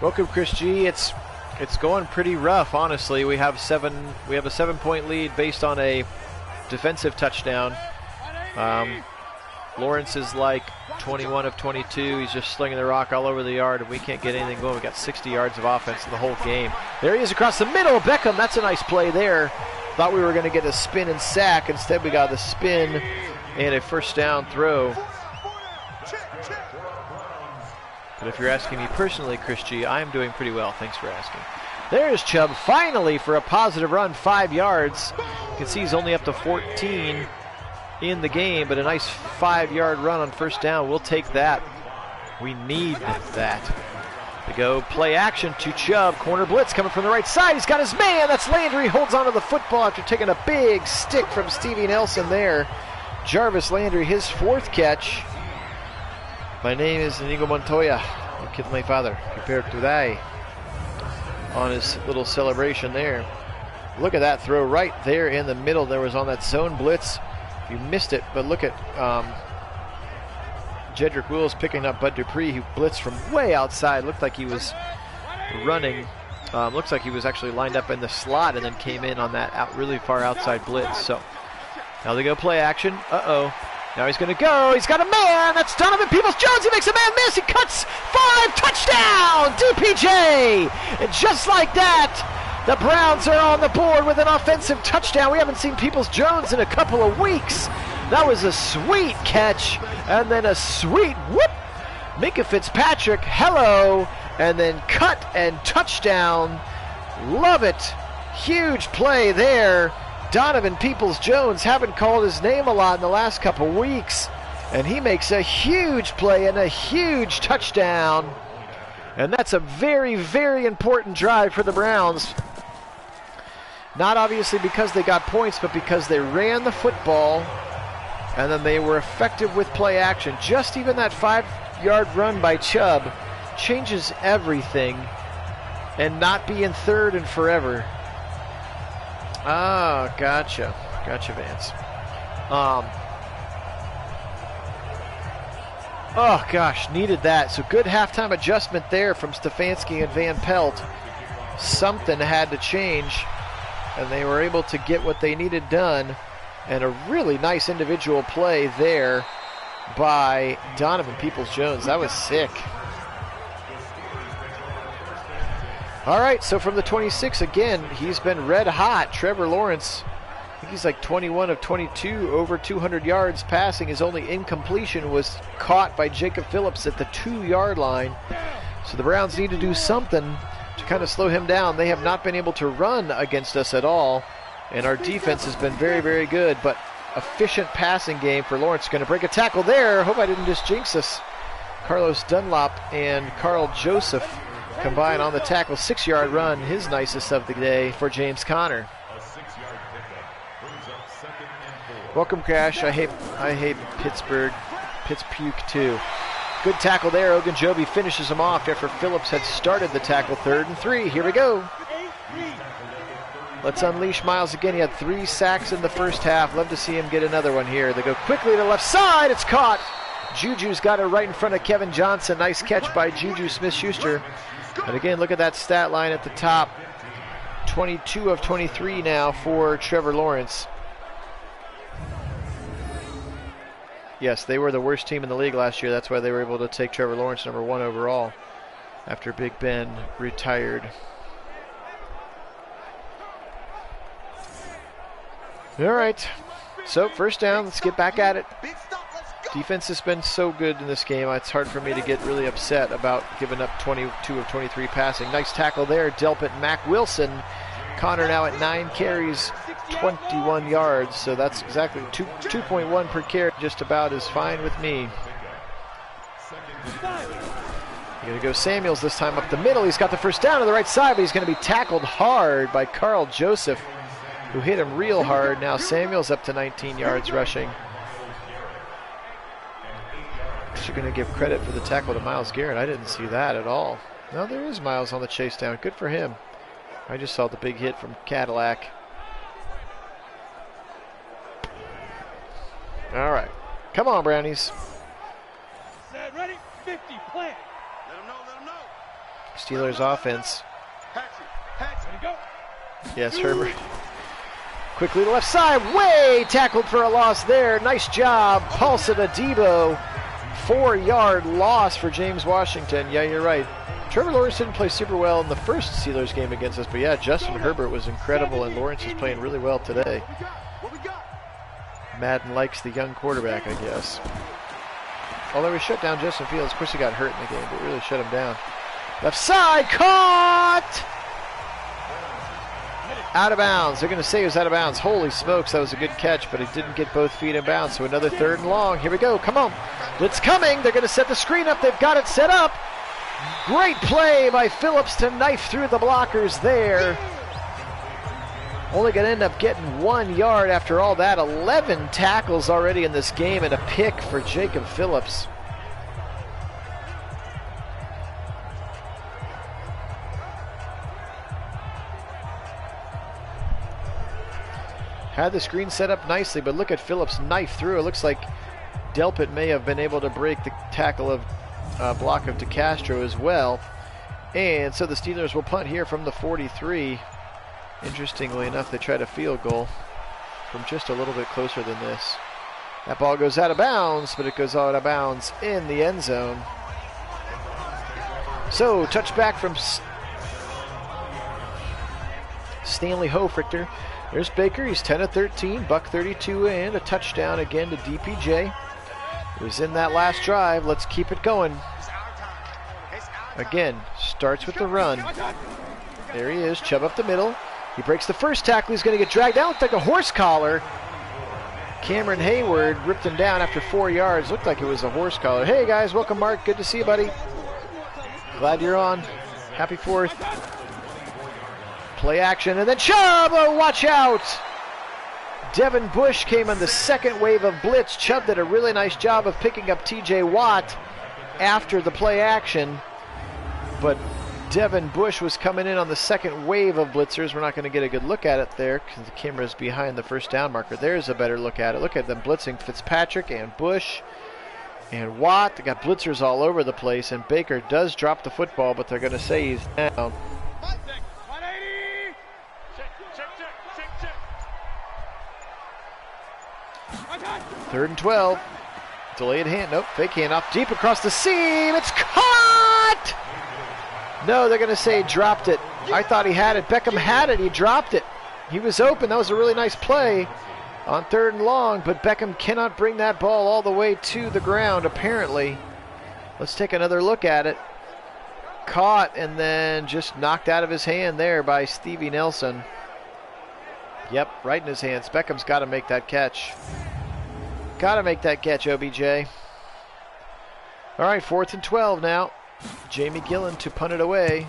Welcome, Chris G. It's going pretty rough, honestly. We have a 7-point lead based on a defensive touchdown. Lawrence is like 21 of 22. He's just slinging the rock all over the yard, and we can't get anything going. We got 60 yards of offense in the whole game. There he is across the middle. Beckham, that's a nice play there. Thought we were going to get a spin and sack. Instead, we got the spin and a first down throw. But if you're asking me personally, Chris G, I am doing pretty well. Thanks for asking. There's Chubb finally for a positive run, 5 yards. You can see he's only up to 14 in the game, but a nice 5-yard run on first down. We'll take that. We need that. They go play action to Chubb. Corner blitz coming from the right side. He's got his man. That's Landry. Holds onto the football after taking a big stick from Stevie Nelson there. Jarvis Landry, his 4th catch. My name is Inigo Montoya. I killed my father. Prepared to die. On his little celebration there. Look at that throw right there in the middle. There was on that zone blitz. You missed it, but look at Jedrick Wills picking up Bud Dupree, who blitzed from way outside. Looked like he was running. Looks like he was actually lined up in the slot and then came in on that really far outside blitz. So now they go play action. Uh-oh. Now he's going to go. He's got a man. That's Donovan Peoples-Jones. He makes a man miss. He cuts 5. Touchdown, DPJ. And just like that, the Browns are on the board with an offensive touchdown. We haven't seen Peoples-Jones in a couple of weeks. That was a sweet catch. And then a sweet whoop. Minka Fitzpatrick, hello. And then cut and touchdown. Love it. Huge play there. Donovan Peoples-Jones, haven't called his name a lot in the last couple weeks, and he makes a huge play and a huge touchdown. And that's a very, very important drive for the Browns. Not obviously because they got points, but because they ran the football, and then they were effective with play action. Just even that 5-yard run by Chubb changes everything, and not being third and forever. Oh, gotcha. Gotcha, Vance. Oh, gosh, needed that. So good halftime adjustment there from Stefanski and Van Pelt. Something had to change, and they were able to get what they needed done. And a really nice individual play there by Donovan Peoples-Jones. That was sick. All right, so from the 26, again, he's been red hot. Trevor Lawrence, I think he's like 21 of 22, over 200 yards passing. His only incompletion was caught by Jacob Phillips at the 2-yard line. So the Browns need to do something to kind of slow him down. They have not been able to run against us at all, and our defense has been very, very good, but efficient passing game for Lawrence. Going to break a tackle there. Hope I didn't just jinx us. Carlos Dunlop and Carl Joseph combine on the tackle. 6-yard run, his nicest of the day for James Conner. Welcome, Crash. I hate Pittsburgh. Pittsburgh too. Good tackle there. Ogunjobi finishes him off after Phillips had started the tackle. 3rd and 3. Here we go. Let's unleash Miles again. He had 3 sacks in the first half. Love to see him get another one here. They go quickly to the left side. It's caught. Juju's got it right in front of Kevin Johnson. Nice catch by Juju Smith-Shuster. And again, look at that stat line at the top. 22 of 23 now for Trevor Lawrence. Yes, they were the worst team in the league last year. That's why they were able to take Trevor Lawrence number 1 overall after Big Ben retired. All right, so first down. Let's get back at it. Defense has been so good in this game. It's hard for me to get really upset about giving up 22 of 23 passing. Nice tackle there. Delpit Mac Wilson. Connor now at 9 carries, 21 yards. So that's exactly 2.1 per carry. Just about is fine with me. You're going to go Samuels this time up the middle. He's got the first down on the right side, but he's going to be tackled hard by Carl Joseph, who hit him real hard. Now Samuels up to 19 yards rushing. You're going to give credit for the tackle to Myles Garrett. I didn't see that at all. No, there is Myles on the chase down. Good for him. I just saw the big hit from Cadillac. All right. Come on, Brownies. Set, ready, 50, play. Let them know. Steelers offense. Ready, go. Yes, Herbert. Quickly to the left side. Way tackled for a loss there. Nice job. Paulson Adebo. 4-yard loss for James Washington. Yeah, you're right. Trevor Lawrence didn't play super well in the first Steelers game against us, but yeah, Justin Herbert was incredible, and Lawrence is playing really well today. Madden likes the young quarterback, I guess. Although he shut down Justin Fields. Of course, he got hurt in the game, but really shut him down. Left side, caught! Out of bounds. They're going to say he was out of bounds. Holy smokes, that was a good catch, but he didn't get both feet in bounds. So another 3rd and long. Here we go. Come on. Blitz coming. They're going to set the screen up. They've got it set up. Great play by Phillips to knife through the blockers there. Only going to end up getting 1 yard after all that. 11 tackles already in this game and a pick for Jacob Phillips. Had the screen set up nicely, but look at Phillips knife through. It looks like Delpit may have been able to break the tackle of block of DeCastro as well. And so the Steelers will punt here from the 43. Interestingly enough, they tried a field goal from just a little bit closer than this. That ball goes out of bounds, but it goes out of bounds in the end zone. So, touchback from Stanley Hofrichter. There's Baker. He's 10 of 13, buck 32, and a touchdown again to DPJ. He was in that last drive. Let's keep it going. Again, starts with the run. There he is, Chubb up the middle. He breaks the first tackle. He's going to get dragged down. Looked like a horse collar. Cameron Hayward ripped him down after 4 yards. Looked like it was a horse collar. Hey guys, welcome Mark. Good to see you, buddy. Glad you're on. Happy 4th. Play action, and then Chubb! Oh, watch out! Devin Bush came on the second wave of blitz. Chubb did a really nice job of picking up TJ Watt after the play action. But Devin Bush was coming in on the second wave of blitzers. We're not going to get a good look at it there because the camera's behind the first down marker. There's a better look at it. Look at them blitzing Fitzpatrick and Bush and Watt. They got blitzers all over the place, and Baker does drop the football, but they're going to say he's down. 3rd and 12. Delayed hand. Nope. Fake handoff. Deep across the seam. It's caught! No, they're going to say he dropped it. I thought he had it. Beckham had it. He dropped it. He was open. That was a really nice play on 3rd and long, but Beckham cannot bring that ball all the way to the ground, apparently. Let's take another look at it. Caught and then just knocked out of his hand there by Stevie Nelson. Yep, right in his hands. Beckham's got to make that catch. Got to make that catch, OBJ. All right, 4th and 12 now. Jamie Gillen to punt it away.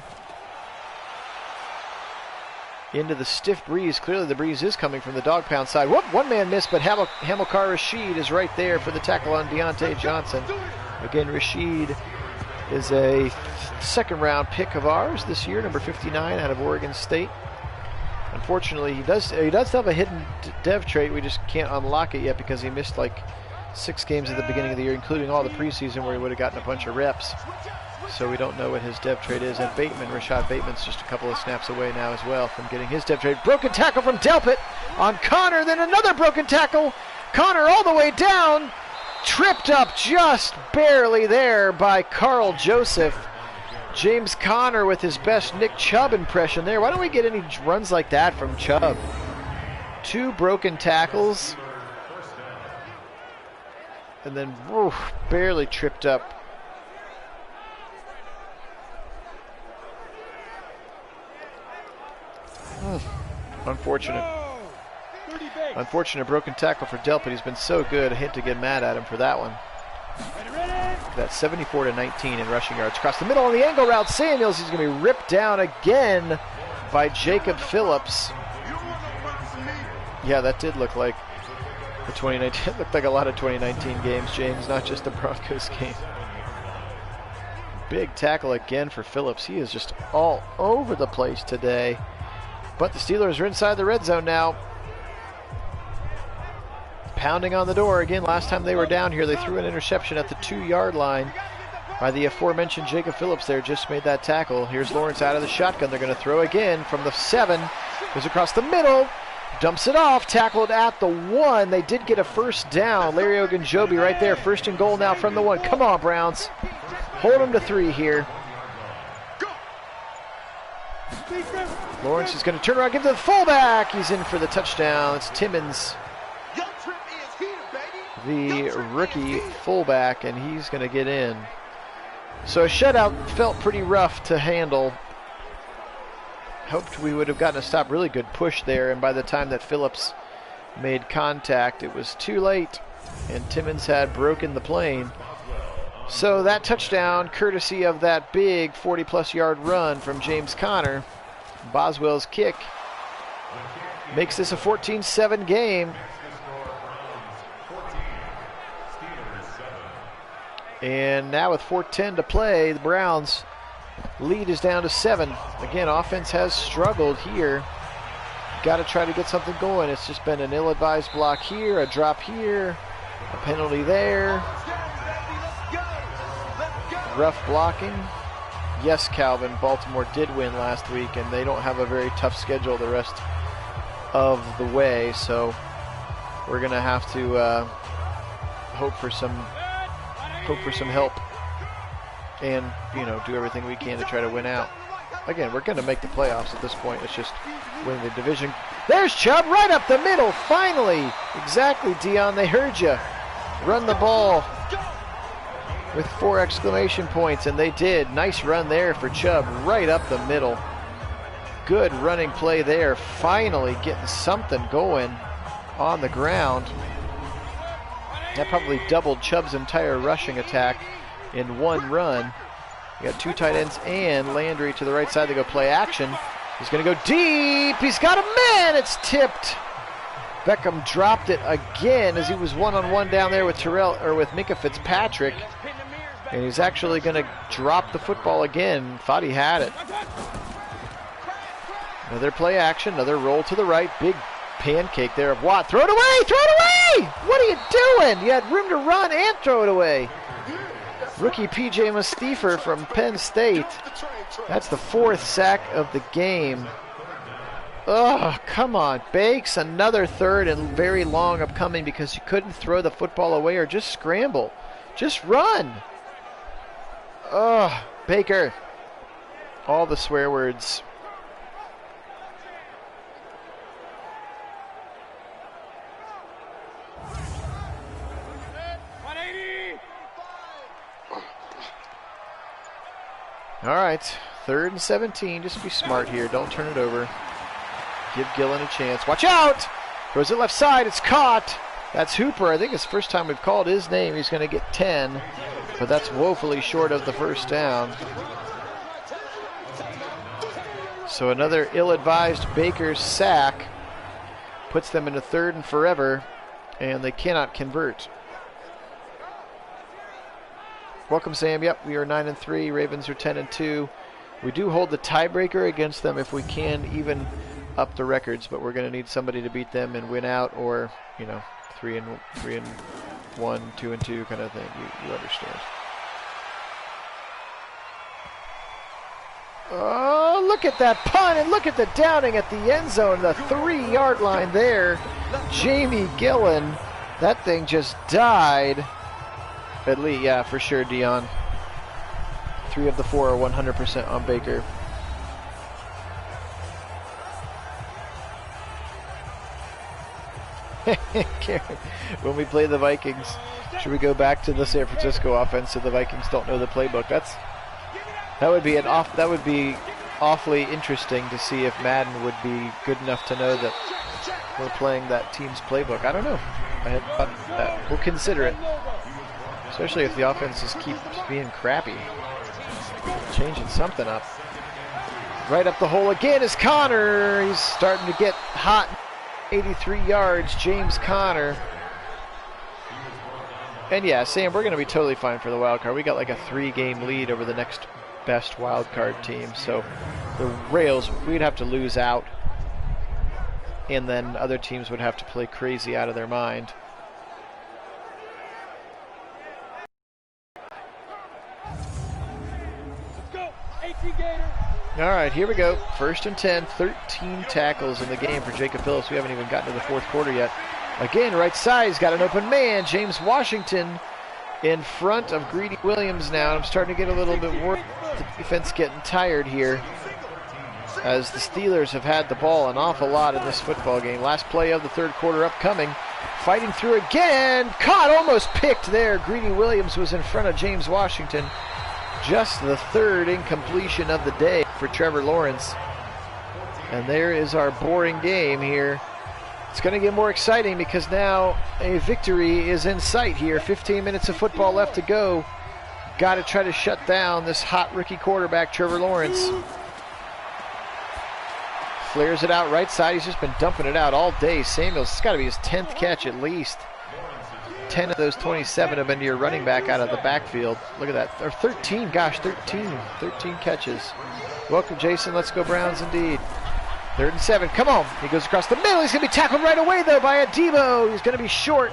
Into the stiff breeze. Clearly the breeze is coming from the dog pound side. Whoop, one man missed, but Hamilcar Rashid is right there for the tackle on Deontay Johnson. Again, Rashid is a 2nd round pick of ours this year, number 59 out of Oregon State. Unfortunately, he does have a hidden dev trait. We just can't unlock it yet because he missed like 6 games at the beginning of the year, including all the preseason where he would have gotten a bunch of reps. So we don't know what his dev trait is. And Bateman, Rashad Bateman's just a couple of snaps away now as well from getting his dev trait. Broken tackle from Delpit on Connor, then another broken tackle. Connor all the way down, tripped up just barely there by Carl Joseph. James Conner with his best Nick Chubb impression there. Why don't we get any runs like that from Chubb? 2 broken tackles. And then barely tripped up. Unfortunate. Unfortunate broken tackle for Delpit. He's been so good. I hate to get mad at him for that one. That's 74-19 in rushing yards. Across the middle on the angle route, Samuels. He's going to be ripped down again by Jacob Phillips. Yeah, that did look like the 2019. It looked like a lot of 2019 games, James, not just the Broncos game. Big tackle again for Phillips. He is just all over the place today. But the Steelers are inside the red zone now. Pounding on the door again. Last time they were down here, they threw an interception at the 2-yard line by the aforementioned Jacob Phillips there. Just made that tackle. Here's Lawrence out of the shotgun. They're going to throw again from the 7. Goes across the middle. Dumps it off. Tackled at the 1. They did get a first down. Larry Ogunjobi right there. 1st and goal now from the 1. Come on, Browns. Hold them to 3 here. Lawrence is going to turn around, give to the fullback. He's in for the touchdown. It's Timmons, the rookie fullback, and he's going to get in. So a shutout felt pretty rough to handle. Hoped we would have gotten a stop. Really good push there, and by the time that Phillips made contact, it was too late, and Timmons had broken the plane. So that touchdown, courtesy of that big 40-plus yard run from James Conner, Boswell's kick, makes this a 14-7 game. And now with 4:10 to play, the Browns lead is down to 7. Again, offense has struggled here. got to try to get something going. It's just been an ill-advised block here, a drop here, a penalty there. Rough blocking. Yes, Calvin, Baltimore did win last week, and they don't have a very tough schedule the rest of the way, so we're going to have to hope for some help and, you know, do everything we can to try to win out. Again, we're going to make the playoffs at this point. It's just winning the division. There's Chubb right up the middle, finally. Exactly, Dion, they heard you. Run the ball with 4 exclamation points, and they did. Nice run there for Chubb, right up the middle. Good running play there, finally getting something going on the ground. That probably doubled Chubb's entire rushing attack in one run. You got 2 tight ends and Landry to the right side. They go play action. He's going to go deep. He's got a man. It's tipped. Beckham dropped it again as he was one-on-one down there with Minkah Fitzpatrick. And he's actually going to drop the football again. Thought he had it. Another play action, another roll to the right. Big pancake there of Watt. Throw it away! Throw it away! What are you doing? You had room to run and throw it away. Rookie P.J. Mustafer from Penn State. That's the 4th sack of the game. Ugh, come on. Bakes, another 3rd and very long upcoming because you couldn't throw the football away or just scramble. Just run. Ugh, Baker. All the swear words. All right, 3rd and 17. Just be smart here. Don't turn it over. Give Gillen a chance. Watch out! Throws it left side. It's caught. That's Hooper. I think it's the first time we've called his name. He's going to get 10, but that's woefully short of the first down. So another ill-advised Baker sack puts them into 3rd and forever, and they cannot convert. Welcome, Sam. Yep, we are 9-3. Ravens are 10-2. We do hold the tiebreaker against them if we can even up the records, but we're going to need somebody to beat them and win out, or, you know, 3-1, 2-2 kind of thing. You understand. Oh, look at that punt, and look at the downing at the end zone, the 3-yard line there. Jamie Gillen, that thing just died. At least, yeah, for sure, Dion. 3 of the 4 are 100% on Baker. When we play the Vikings, should we go back to the San Francisco offense so the Vikings don't know the playbook? That would be awfully interesting to see if Madden would be good enough to know that we're playing that team's playbook. I don't know. I had thought that. We'll consider it. Especially if the offense just keeps being crappy. Changing something up. Right up the hole again is Connor. He's starting to get hot. 83 yards, James Conner. And yeah, Sam, we're going to be totally fine for the wild card. We got like a 3-game lead over the next best wild card team. So the Rails, we'd have to lose out. And then other teams would have to play crazy out of their mind. All right, here we go. 1st and 10, 13 tackles in the game for Jacob Phillips. We haven't even gotten to the 4th quarter yet. Again, right side, he's got an open man. James Washington in front of Greedy Williams now. I'm starting to get a little bit worried. The defense getting tired here as the Steelers have had the ball an awful lot in this football game. Last play of the 3rd quarter upcoming. Fighting through again. Caught, almost picked there. Greedy Williams was in front of James Washington. Just the 3rd incompletion of the day for Trevor Lawrence. And there is our boring game here. It's going to get more exciting because now a victory is in sight here. 15 minutes of football left to go. Got to try to shut down this hot rookie quarterback, Trevor Lawrence. Flares it out right side. He's just been dumping it out all day. Samuels, it's got to be his 10th catch at least. 10 of those 27 have been to your running back out of the backfield. Look at that. Or 13, gosh, 13 catches. Welcome, Jason. Let's go Browns indeed. 3rd and 7. Come on. He goes across the middle. He's going to be tackled right away, though, by Adebo. He's going to be short.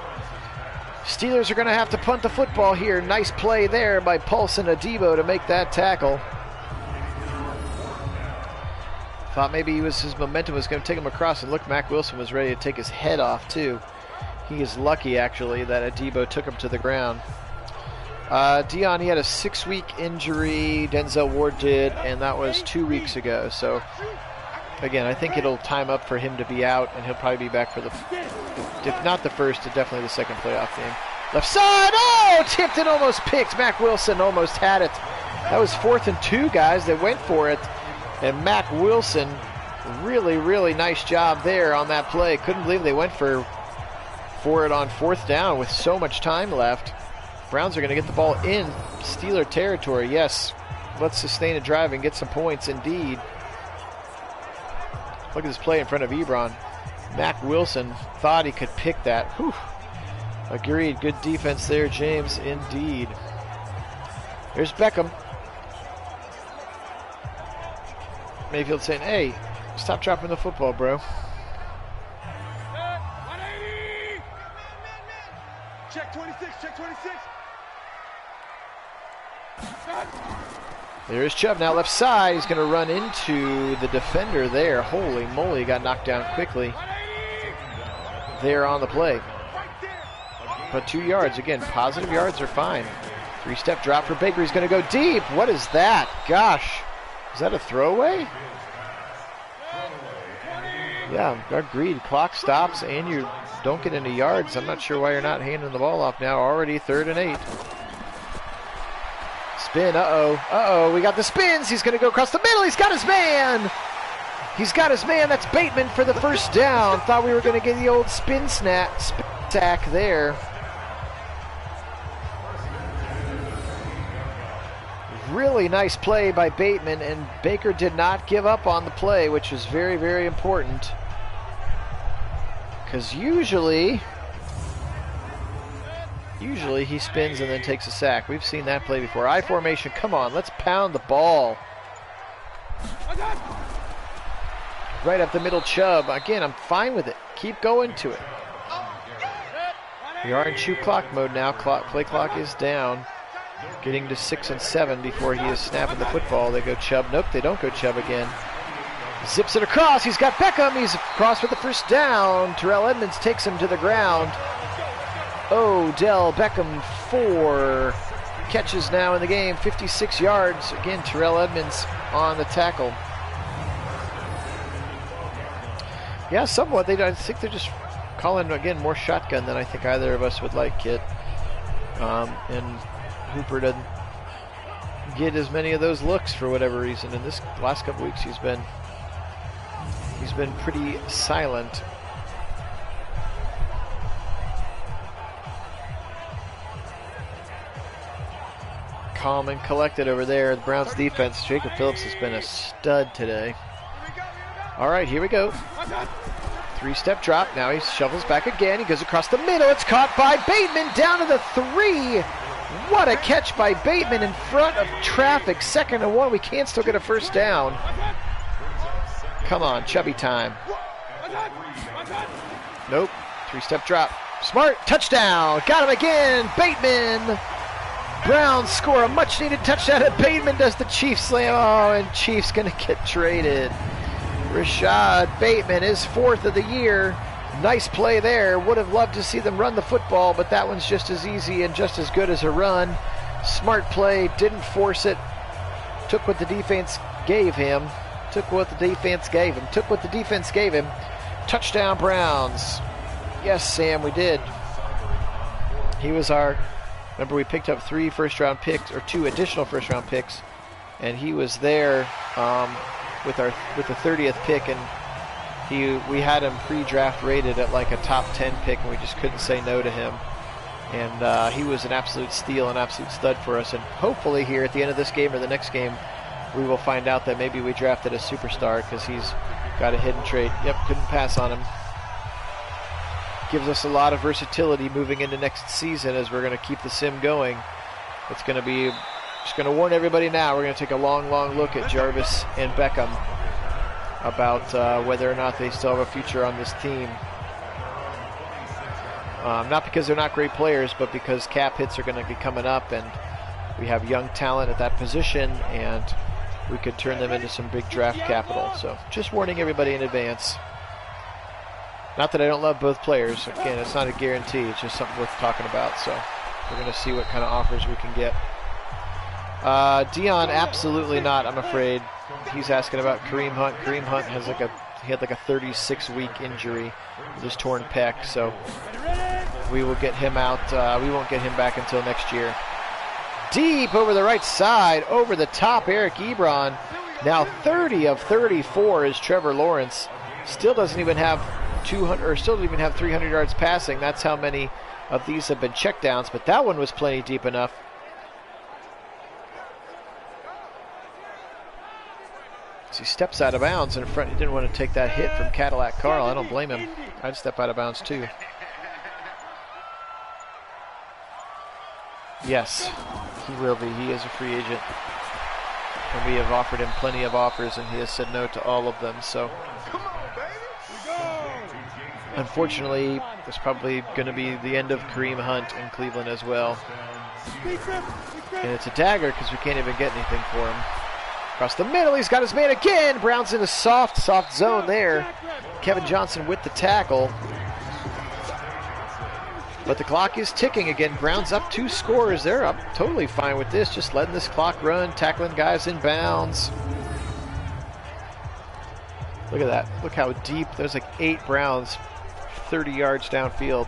Steelers are going to have to punt the football here. Nice play there by Paulson Adebo to make that tackle. Thought maybe his momentum was going to take him across, and look, Mack Wilson was ready to take his head off, too. He is lucky, actually, that Adebo took him to the ground. Dion, he had a 6-week injury. Denzel Ward did, and that was 2 weeks ago. So, again, I think it'll time up for him to be out, and he'll probably be back for the, if not the first, definitely the second playoff game. Left side, oh, tipped and almost picked. Mack Wilson almost had it. That was 4th and 2, guys. They went for it, and Mack Wilson, really, really nice job there on that play. Couldn't believe they went for it on 4th down with so much time left. Browns are going to get the ball in Steeler territory. Yes, let's sustain a drive and get some points indeed. Look at this play in front of Ebron. Mack Wilson thought he could pick that. Whew. Agreed. Good defense there, James, indeed. Here's Beckham. Mayfield saying, hey, stop dropping the football, bro. Check 26, check 26. There's Chubb now left side. He's going to run into the defender there. Holy moly, got knocked down quickly there on the play. But 2 yards. Again, positive yards are fine. 3-step drop for Baker. He's going to go deep. What is that? Gosh. Is that a throwaway? Yeah, agreed. Clock stops and you don't get any yards. I'm not sure why you're not handing the ball off now. Already 3rd and 8. Spin, uh-oh, we got the spins. He's going to go across the middle. He's got his man. He's got his man. That's Bateman for the first down. Thought we were going to get the old spin sack there. Really nice play by Bateman, and Baker did not give up on the play, which is very, very important. Because usually he spins and then takes a sack. We've seen that play before. I formation, come on, let's pound the ball. Right up the middle, Chubb. Again, I'm fine with it. Keep going to it. We are in shoot clock mode now. Play clock is down. Getting to 6 and 7 before he is snapping the football. They go Chubb. Nope, they don't go Chubb again. Zips it across. He's got Beckham. He's across for the first down. Terrell Edmonds takes him to the ground. Odell Beckham, 4 catches now in the game, 56 yards. Again, Terrell Edmonds on the tackle. Yeah, somewhat. I think they're just calling, again, more shotgun than I think either of us would like, Kit. And Hooper doesn't get as many of those looks for whatever reason. In this last couple weeks, he's been pretty silent. Calm and collected over there. The Browns defense, Jacob Phillips has been a stud today. All right, here we go. 3-step drop. Now he shovels back again. He goes across the middle. It's caught by Bateman down to the 3. What a catch by Bateman in front of traffic. 2nd and 1. We can still get a first down. Come on, Chubby time. Nope. 3-step drop. Smart. Touchdown. Got him again. Bateman. Browns score a much-needed touchdown, and Bateman does the Chiefs slam. Oh, and Chiefs going to get traded. Rashad Bateman is 4th of the year. Nice play there. Would have loved to see them run the football, but that one's just as easy and just as good as a run. Smart play. Didn't force it. Took what the defense gave him. Took what the defense gave him. Touchdown, Browns. Yes, Sam, we did. He was our... Remember, we picked up 3 first-round picks, or 2 additional first-round picks, and he was there with the 30th pick, and we had him pre-draft rated at like a top 10 pick, and we just couldn't say no to him. And he was an absolute steal, an absolute stud for us. And hopefully here at the end of this game or the next game, we will find out that maybe we drafted a superstar because he's got a hidden trait. Yep, couldn't pass on him. Gives us a lot of versatility moving into next season as we're going to keep the sim going. It's going to be, just going to warn everybody now, we're going to take a long, long look at Jarvis and Beckham. about whether or not they still have a future on this team. Not because they're not great players, but because cap hits are going to be coming up, and we have young talent at that position, and we could turn them into some big draft capital. So just warning everybody in advance. Not that I don't love both players. Again, it's not a guarantee. It's just something worth talking about. So we're going to see what kind of offers we can get. Dion, absolutely not, I'm afraid. He's asking about Kareem Hunt. Kareem Hunt has he had like a 36-week injury with his torn pec. So we will get him out. We won't get him back until next year. Deep over the right side, over the top, Eric Ebron. Now 30 of 34 is Trevor Lawrence. Still doesn't even have 200, or still doesn't even have 300 yards passing. That's how many of these have been checkdowns, but that one was plenty deep enough. So he steps out of bounds in front. He didn't want to take that hit from Cadillac Carl. I don't blame him. I'd step out of bounds too. Yes, he will be. He is a free agent. And we have offered him plenty of offers, and he has said no to all of them. So, unfortunately, it's probably going to be the end of Kareem Hunt in Cleveland as well. And it's a dagger because we can't even get anything for him. Across the middle, he's got his man again. Brown's in a soft zone there. Kevin Johnson with the tackle. But the clock is ticking again. Brown's up 2 scores. They're up totally fine with this, just letting this clock run, tackling guys in bounds. Look at that. Look how deep. There's like 8 Browns 30 yards downfield.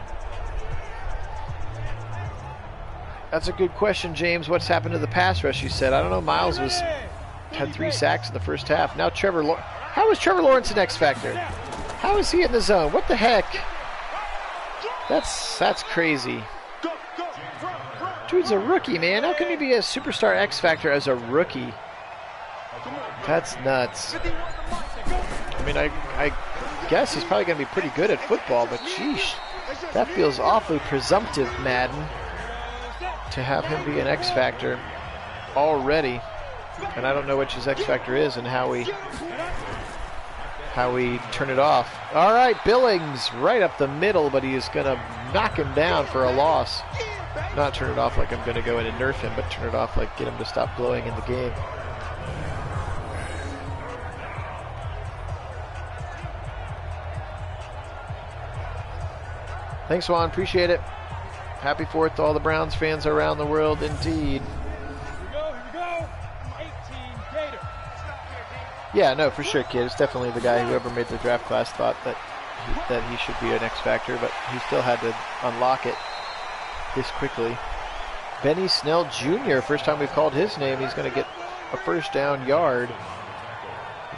That's a good question, James. What's happened to the pass rush, you said? I don't know. Miles had 3 sacks in the first half. Now how is Trevor Lawrence an X factor? How is he in the zone? What the heck? That's crazy. Dude's a rookie, man. How can he be a superstar X factor as a rookie? That's nuts. I mean, I guess he's probably going to be pretty good at football, but sheesh, that feels awfully presumptive, Madden, to have him be an X factor already. And I don't know which his X factor is and how we turn it off. All right, Billings right up the middle, but he is going to knock him down for a loss. Not turn it off like I'm going to go in and nerf him, but turn it off like get him to stop blowing in the game. Thanks, Juan. Appreciate it. Happy 4th to all the Browns fans around the world, indeed. Yeah, no, for sure, kid. It's definitely the guy, whoever made the draft class thought that he should be an X factor, but he still had to unlock it this quickly. Benny Snell Jr., first time we've called his name, he's going to get a first down yard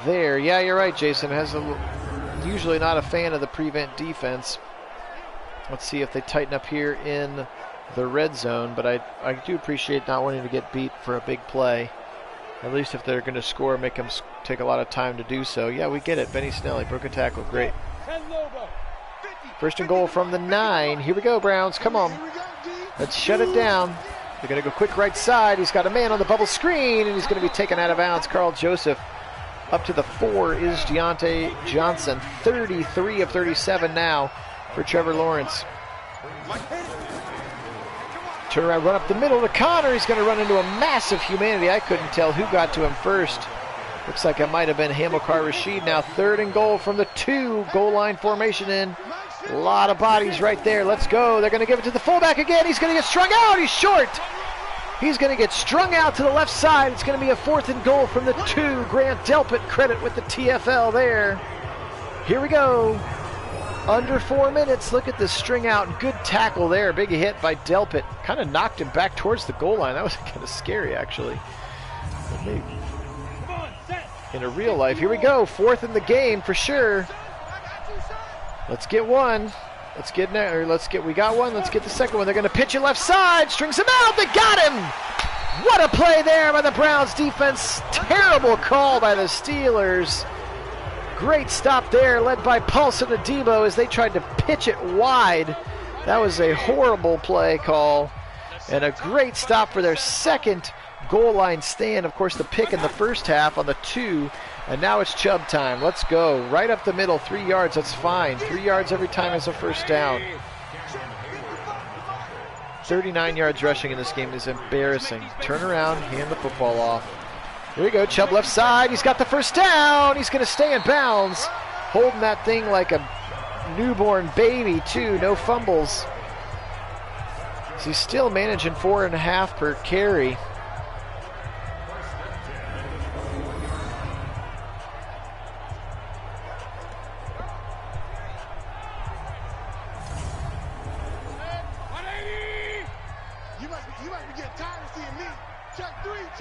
there. Yeah, you're right, Jason. Usually not a fan of the prevent defense. Let's see if they tighten up here in the red zone, but I do appreciate not wanting to get beat for a big play. At least if they're going to score, make them take a lot of time to do so. Yeah, we get it. Benny Snell, he broke a tackle. Great. First and goal from the 9. Here we go, Browns. Come on. Let's shut it down. They're going to go quick right side. He's got a man on the bubble screen, and he's going to be taken out of bounds. Carl Joseph up to the 4 is Deontay Johnson. 33 of 37 now for Trevor Lawrence. Turn around, run up the middle to Connor. He's going to run into a massive humanity. I couldn't tell who got to him first. Looks like it might have been Hamilcar Rashid. Now 3rd and goal from the 2. Goal line formation in. A lot of bodies right there. Let's go. They're going to give it to the fullback again. He's going to get strung out. He's short. He's going to get strung out to the left side. It's going to be a 4th and goal from the 2. Grant Delpit credit with the TFL there. Here we go. Under 4 minutes. Look at this string out. Good tackle there. Big hit by Delpit. Kind of knocked him back towards the goal line. That was kind of scary, actually. In a real life. Here we go. 4th in the game for sure. Let's get one. We got one. Let's get the second one. They're going to pitch it left side. Strings him out. They got him. What a play there by the Browns defense. Terrible call by the Steelers. Great stop there, led by Paulson Adebo as they tried to pitch it wide. That was a horrible play call. And a great stop for their second goal line stand. Of course, the pick in the first half on the 2 And now it's Chubb time. Let's go. Right up the middle, 3 yards. That's fine. 3 yards every time is a first down. 39 yards rushing in this game is embarrassing. Turn around, hand the football off. Here we go. Chubb left side. He's got the first down. He's going to stay in bounds. Holding that thing like a newborn baby, too. No fumbles. So he's still managing 4.5 per carry.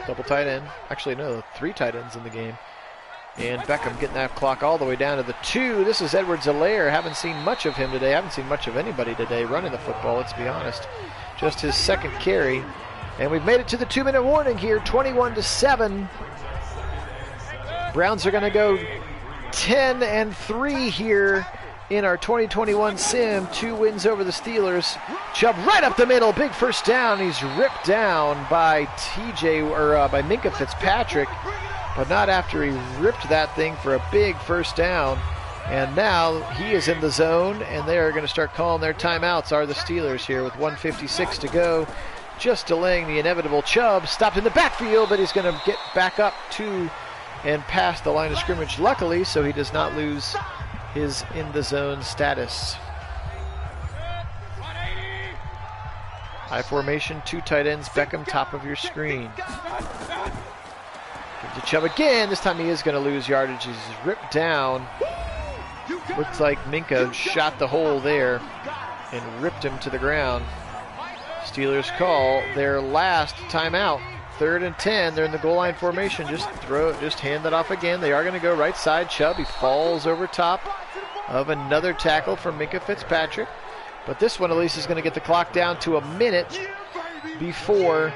Double tight end. Actually, no, 3 tight ends in the game. And Beckham getting that clock all the way down to the 2. This is Edwards-Helaire. Haven't seen much of him today. Haven't seen much of anybody today running the football, let's be honest. Just his second carry. And we've made it to the 2-minute warning here, 21-7. Browns are going to go 10-3 here in our 2021 sim. 2 wins over the Steelers. Chubb right up the middle, big first down. He's ripped down by by Minkah Fitzpatrick, but not after he ripped that thing for a big first down. And now he is in the zone, and they are going to start calling their timeouts, are the Steelers here with 1:56 to go. Just delaying the inevitable. Chubb stopped in the backfield, but he's going to get back up to and past the line of scrimmage, luckily, so he does not lose his in the zone status. High formation, 2 tight ends. Beckham, top of your screen. Give to Chubb again. This time he is going to lose yardage. He's ripped down. Looks like Minkah shot the hole there and ripped him to the ground. Steelers call their last timeout. 3rd and 10. They're in the goal line formation. Just hand that off again. They are going to go right side. Chubb, he falls over top of another tackle from Minkah Fitzpatrick. But this one at least is going to get the clock down to a minute before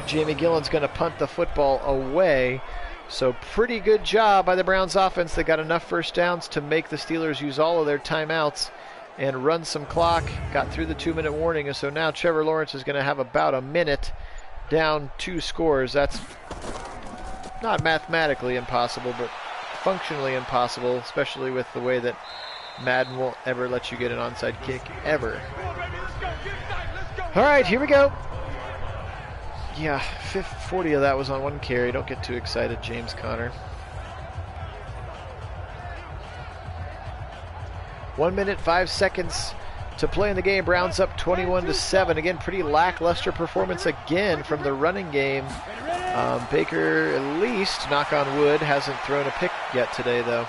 Jamie Gillen's going to punt the football away. So pretty good job by the Browns offense. They got enough first downs to make the Steelers use all of their timeouts and run some clock. Got through the 2-minute warning, and so now Trevor Lawrence is going to have about a minute down 2 scores. That's not mathematically impossible, but functionally impossible, especially with the way that Madden won't ever let you get an onside kick, ever. All right, here we go. Yeah, 40 of that was on 1 carry. Don't get too excited, James Conner. 1 minute, 5 seconds to play in the game. Browns up 21-7. Again, pretty lackluster performance again from the running game. Baker, at least, knock on wood, hasn't thrown a pick yet today, though.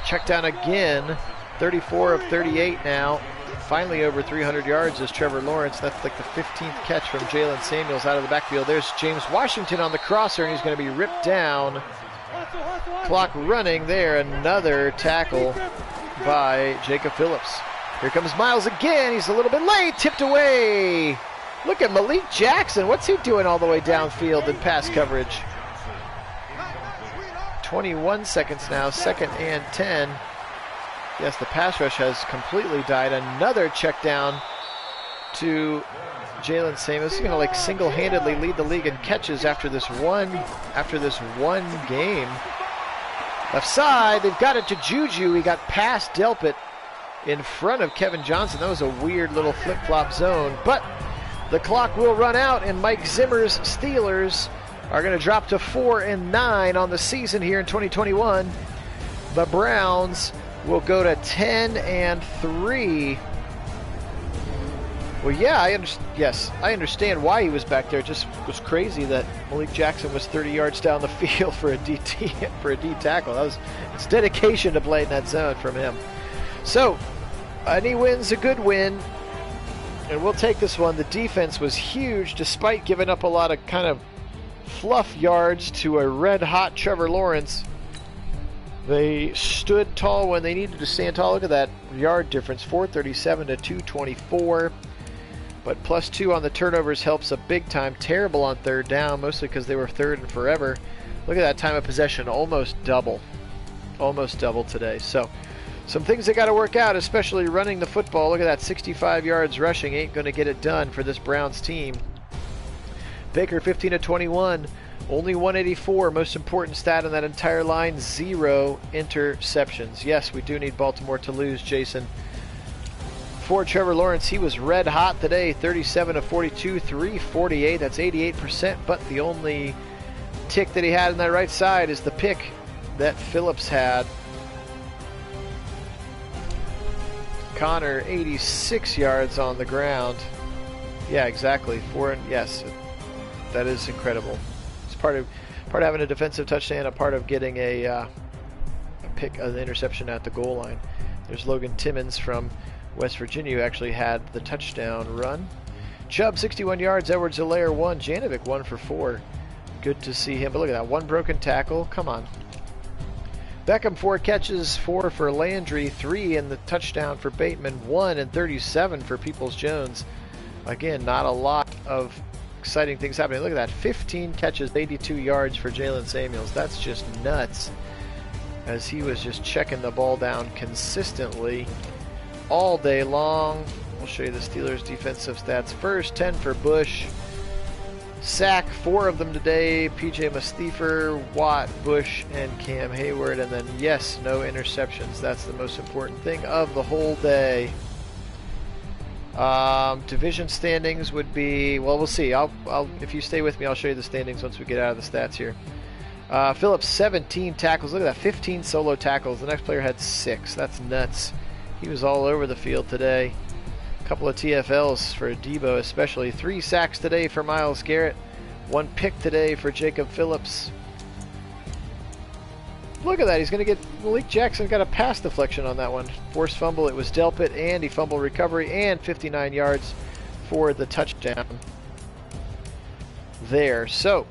Check down again. 34 of 38 now. Finally over 300 yards is Trevor Lawrence. That's like the 15th catch from Jalen Samuels out of the backfield. There's James Washington on the crosser, and he's going to be ripped down. Clock running there. Another tackle by Jacob Phillips. Here comes Miles again. He's a little bit late. Tipped away. Look at Malik Jackson. What's he doing all the way downfield in pass coverage? 21 seconds now. 2nd and 10. Yes, the pass rush has completely died. Another check down to Jalen Samuels. He's going to single-handedly lead the league in catches after this one game. Left side, they've got it to Juju. He got past Delpit in front of Kevin Johnson. That was a weird little flip-flop zone. But the clock will run out, and Mike Zimmer's Steelers are going to drop to 4-9 on the season here in 2021. The Browns will go to 10-3. Well, yeah, I understand why he was back there. It just was crazy that Malik Jackson was 30 yards down the field for a DT for a D tackle. It's dedication to play in that zone from him. So, any win's a good win, and we'll take this one. The defense was huge, despite giving up a lot of kind of fluff yards to a red-hot Trevor Lawrence. They stood tall when they needed to stand tall. Look at that yard difference, 437 to 224. But +2 on the turnovers helps a big time. Terrible on 3rd down, mostly because they were 3rd and forever. Look at that time of possession, almost double. Almost double today. So, some things that got to work out, especially running the football. Look at that, 65 yards rushing ain't going to get it done for this Browns team. Baker 15 of 21 Only 184, most important stat on that entire line, 0 interceptions. Yes, we do need Baltimore to lose, Jason. For Trevor Lawrence, he was red hot today, 37 of 42, 348. That's 88%, but the only tick that he had on that right side is the pick that Phillips had. Connor, 86 yards on the ground. Yeah, exactly. Yes, that is incredible. It's part of having a defensive touchdown, a part of getting an interception at the goal line. There's Logan Timmons from West Virginia, who actually had the touchdown run. Chubb, 61 yards. Edwards-Helaire, 1. Janovic, 1 for 4. Good to see him. But look at that. 1 broken tackle. Come on. Beckham, 4 catches, 4 for Landry, 3 in the touchdown for Bateman, 1 and 37 for Peoples-Jones. Again, not a lot of exciting things happening. Look at that. 15 catches, 82 yards for Jalen Samuels. That's just nuts, as he was just checking the ball down consistently all day long. We'll show you the Steelers' defensive stats first. 10 for Bush. Sack, 4 of them today. PJ Mustafer, Watt, Bush, and Cam Hayward. And then, yes, no interceptions. That's the most important thing of the whole day. Division standings would be, well, we'll see. If you stay with me, I'll show you the standings once we get out of the stats here. Phillips, 17 tackles. Look at that, 15 solo tackles. The next player had 6. That's nuts. He was all over the field today. A couple of TFLs for Debo especially. 3 sacks today for Myles Garrett. 1 pick today for Jacob Phillips. Look at that. He's going to get Malik Jackson got a pass deflection on that one. Forced fumble. It was Delpit and he fumble recovery and 59 yards for the touchdown there. So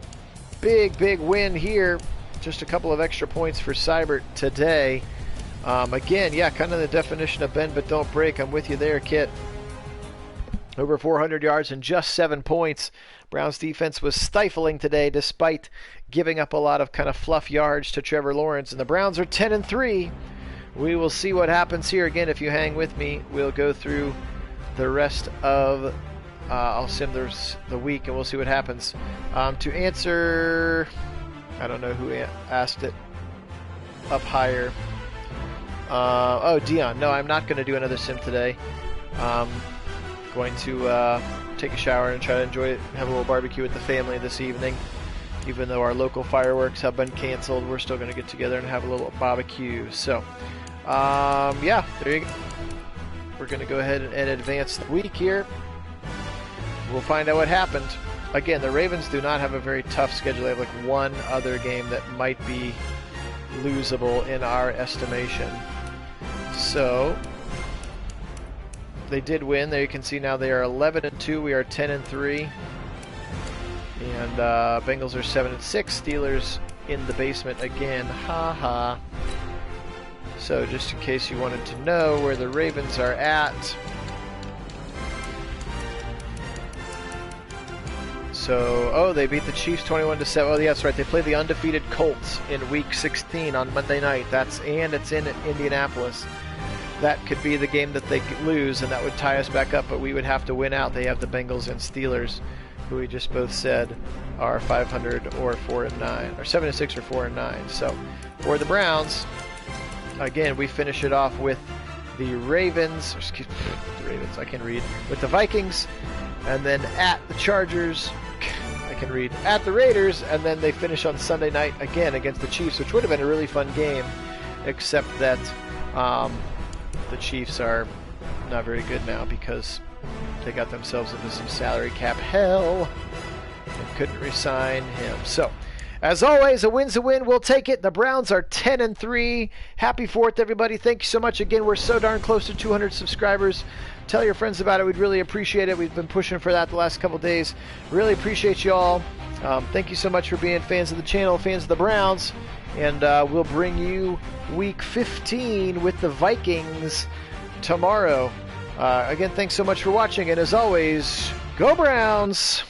big win here. Just a couple of extra points for Seibert today. Again, yeah, kind of the definition of bend but don't break. I'm with you there, Kit. Over 400 yards and just 7 points. Browns defense was stifling today despite giving up a lot of kind of fluff yards to Trevor Lawrence. And the Browns are 10-3. We will see what happens here. Again, if you hang with me, we'll go through the rest of I'll sim the week and we'll see what happens. To answer, I don't know who asked it up higher. Oh, Dion. No, I'm not going to do another sim today. Going to take a shower and try to enjoy it, have a little barbecue with the family this evening. Even though our local fireworks have been canceled, we're still going to get together and have a little barbecue. So, yeah, there you go. We're going to go ahead and advance the week here. We'll find out what happened. Again, the Ravens do not have a very tough schedule. They have like one other game that might be losable in our estimation. So they did win. There you can see now they are 11-2. We are 10-3. And Bengals are 7-6. Steelers in the basement again. Ha ha. So just in case you wanted to know where the Ravens are at. So, oh, they beat the Chiefs 21-7. Oh, yeah, that's right. They play the undefeated Colts in Week 16 on Monday night. And it's in Indianapolis. That could be the game that they lose, and that would tie us back up. But we would have to win out. They have the Bengals and Steelers, who we just both said are 500 or 4-9, or 7-6 or 4-9. So, for the Browns, again, we finish it off with the Ravens. Excuse me, the Ravens. I can read with the Vikings, and then at the Chargers. I can read at the Raiders, and then they finish on Sunday night again against the Chiefs, which would have been a really fun game, except that the Chiefs are not very good now because they got themselves into some salary cap hell and couldn't re-sign him. So, as always, a win's a win. We'll take it. The Browns are 10-3. Happy 4th, everybody. Thank you so much. Again, we're so darn close to 200 subscribers. Tell your friends about it. We'd really appreciate it. We've been pushing for that the last couple days. Really appreciate you all. Thank you so much for being fans of the channel, fans of the Browns. And we'll bring you Week 15 with the Vikings tomorrow. Again, thanks so much for watching. And as always, go Browns!